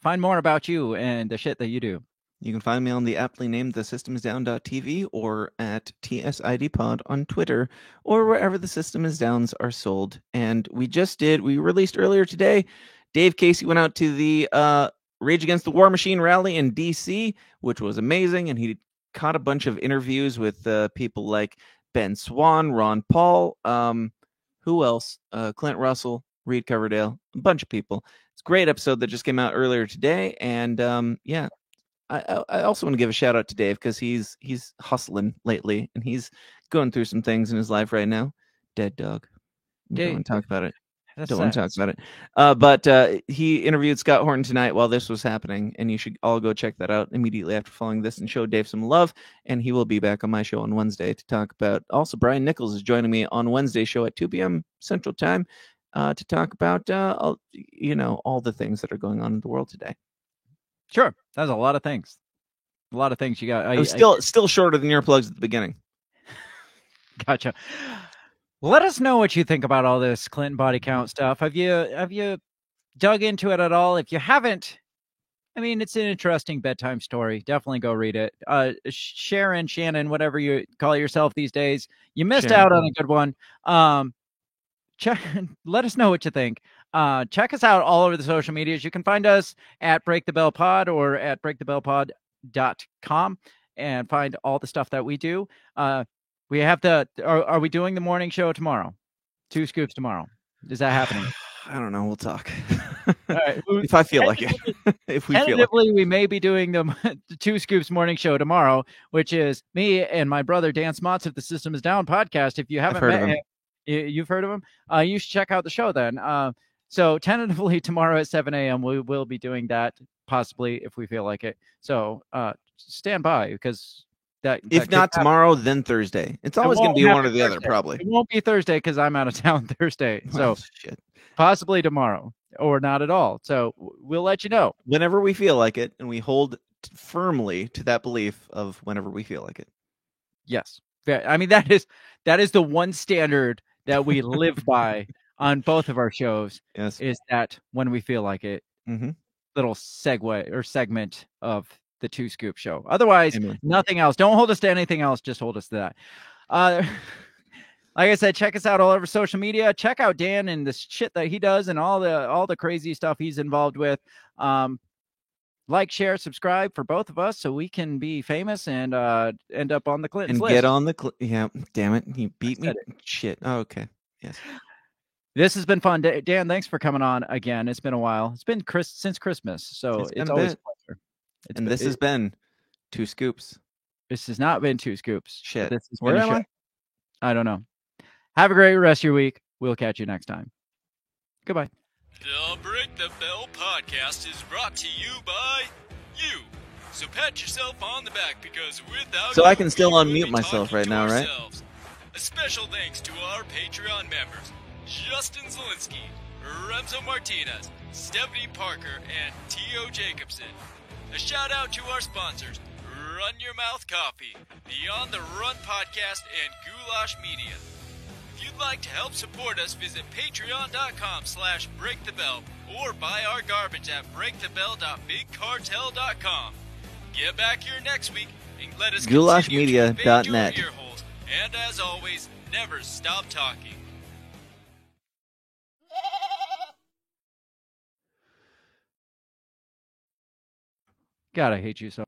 find more about you and the shit that you do. You can find me on the aptly named thesystemsdown.tv or at TSIDpod on Twitter, or wherever the System is Downs are sold. And we released earlier today, Dave Casey went out to the Rage Against the War Machine rally in DC, which was amazing. And he caught a bunch of interviews with people like Ben Swan, Ron Paul, who else? Clint Russell, Reed Coverdale, a bunch of people. It's a great episode that just came out earlier today. And I also want to give a shout out to Dave, because he's hustling lately and he's going through some things in his life right now. Dead dog. Don't want to talk about it. But he interviewed Scott Horton tonight while this was happening, and you should all go check that out immediately after following this and show Dave some love. And he will be back on my show on Wednesday to talk about. Also, Brian Nichols is joining me on Wednesday show at 2 p.m. Central Time to talk about all the things that are going on in the world today. Sure, that's a lot of things. A lot of things you got. I was still shorter than earplugs at the beginning. Gotcha. Let us know what you think about all this Clinton body count stuff. Have you dug into it at all? If you haven't, I mean, it's an interesting bedtime story. Definitely go read it. Sharon, Shannon, whatever you call yourself these days, you missed out on a good one. Let us know what you think. Check us out all over the social medias. You can find us at Break the Bell Pod or at breakthebellpod.com and find all the stuff that we do. We have are we doing the morning show tomorrow? 2 Scoops tomorrow. Is that happening? I don't know. We'll talk. All right. If I feel like it. If we feel like it. We may be doing the 2 Scoops morning show tomorrow, which is me and my brother Dan Smotz of the System is Down podcast. If you haven't met him, you've heard of him, you should check out the show then. So tentatively tomorrow at 7 a.m. we will be doing that, possibly, if we feel like it. So stand by, because if not tomorrow, then Thursday. It's always going to be one or the other, probably. It won't be Thursday because I'm out of town Thursday. So possibly tomorrow or not at all. So we'll let you know. Whenever we feel like it, and we hold firmly to that belief of whenever we feel like it. Yes. I mean, that is the one standard that we live by on both of our shows. Yes. Is that when we feel like it. Mm-hmm. Little segue or segment of the 2 Scoop show. Otherwise, nothing else. Don't hold us to anything else. Just hold us to that. Like I said, check us out all over social media. Check out Dan and the shit that he does and all the crazy stuff he's involved with. Like, share, subscribe for both of us so we can be famous and end up on the Clinton's And list. get on the yeah. Damn it, he beat me. Shit. Oh, okay. Yes. This has been fun. Dan, thanks for coming on again. It's been a while. It's been since Christmas, so it's always a pleasure. And this has been 2 Scoops. This has not been 2 Scoops. Shit. This has Where been a am show. I don't know. Have a great rest of your week. We'll catch you next time. Goodbye. The Break the Bell podcast is brought to you by you. So pat yourself on the back because without So you, I can still we wouldn't unmute be myself talking right to now, right? ourselves. A special thanks to our Patreon members, Justin Zielinski, Remzo Martinez, Stephanie Parker, and T.O. Jacobson. A shout out to our sponsors, Run Your Mouth Coffee, Beyond the Run Podcast, and Goulash Media. If you'd like to help support us, visit patreon.com/breakthebell or buy our garbage at breakthebell.bigcartel.com. Get back here next week and let us Goulashmedia.net. continue to invade your ear holes. And as always, never stop talking. God, I hate you so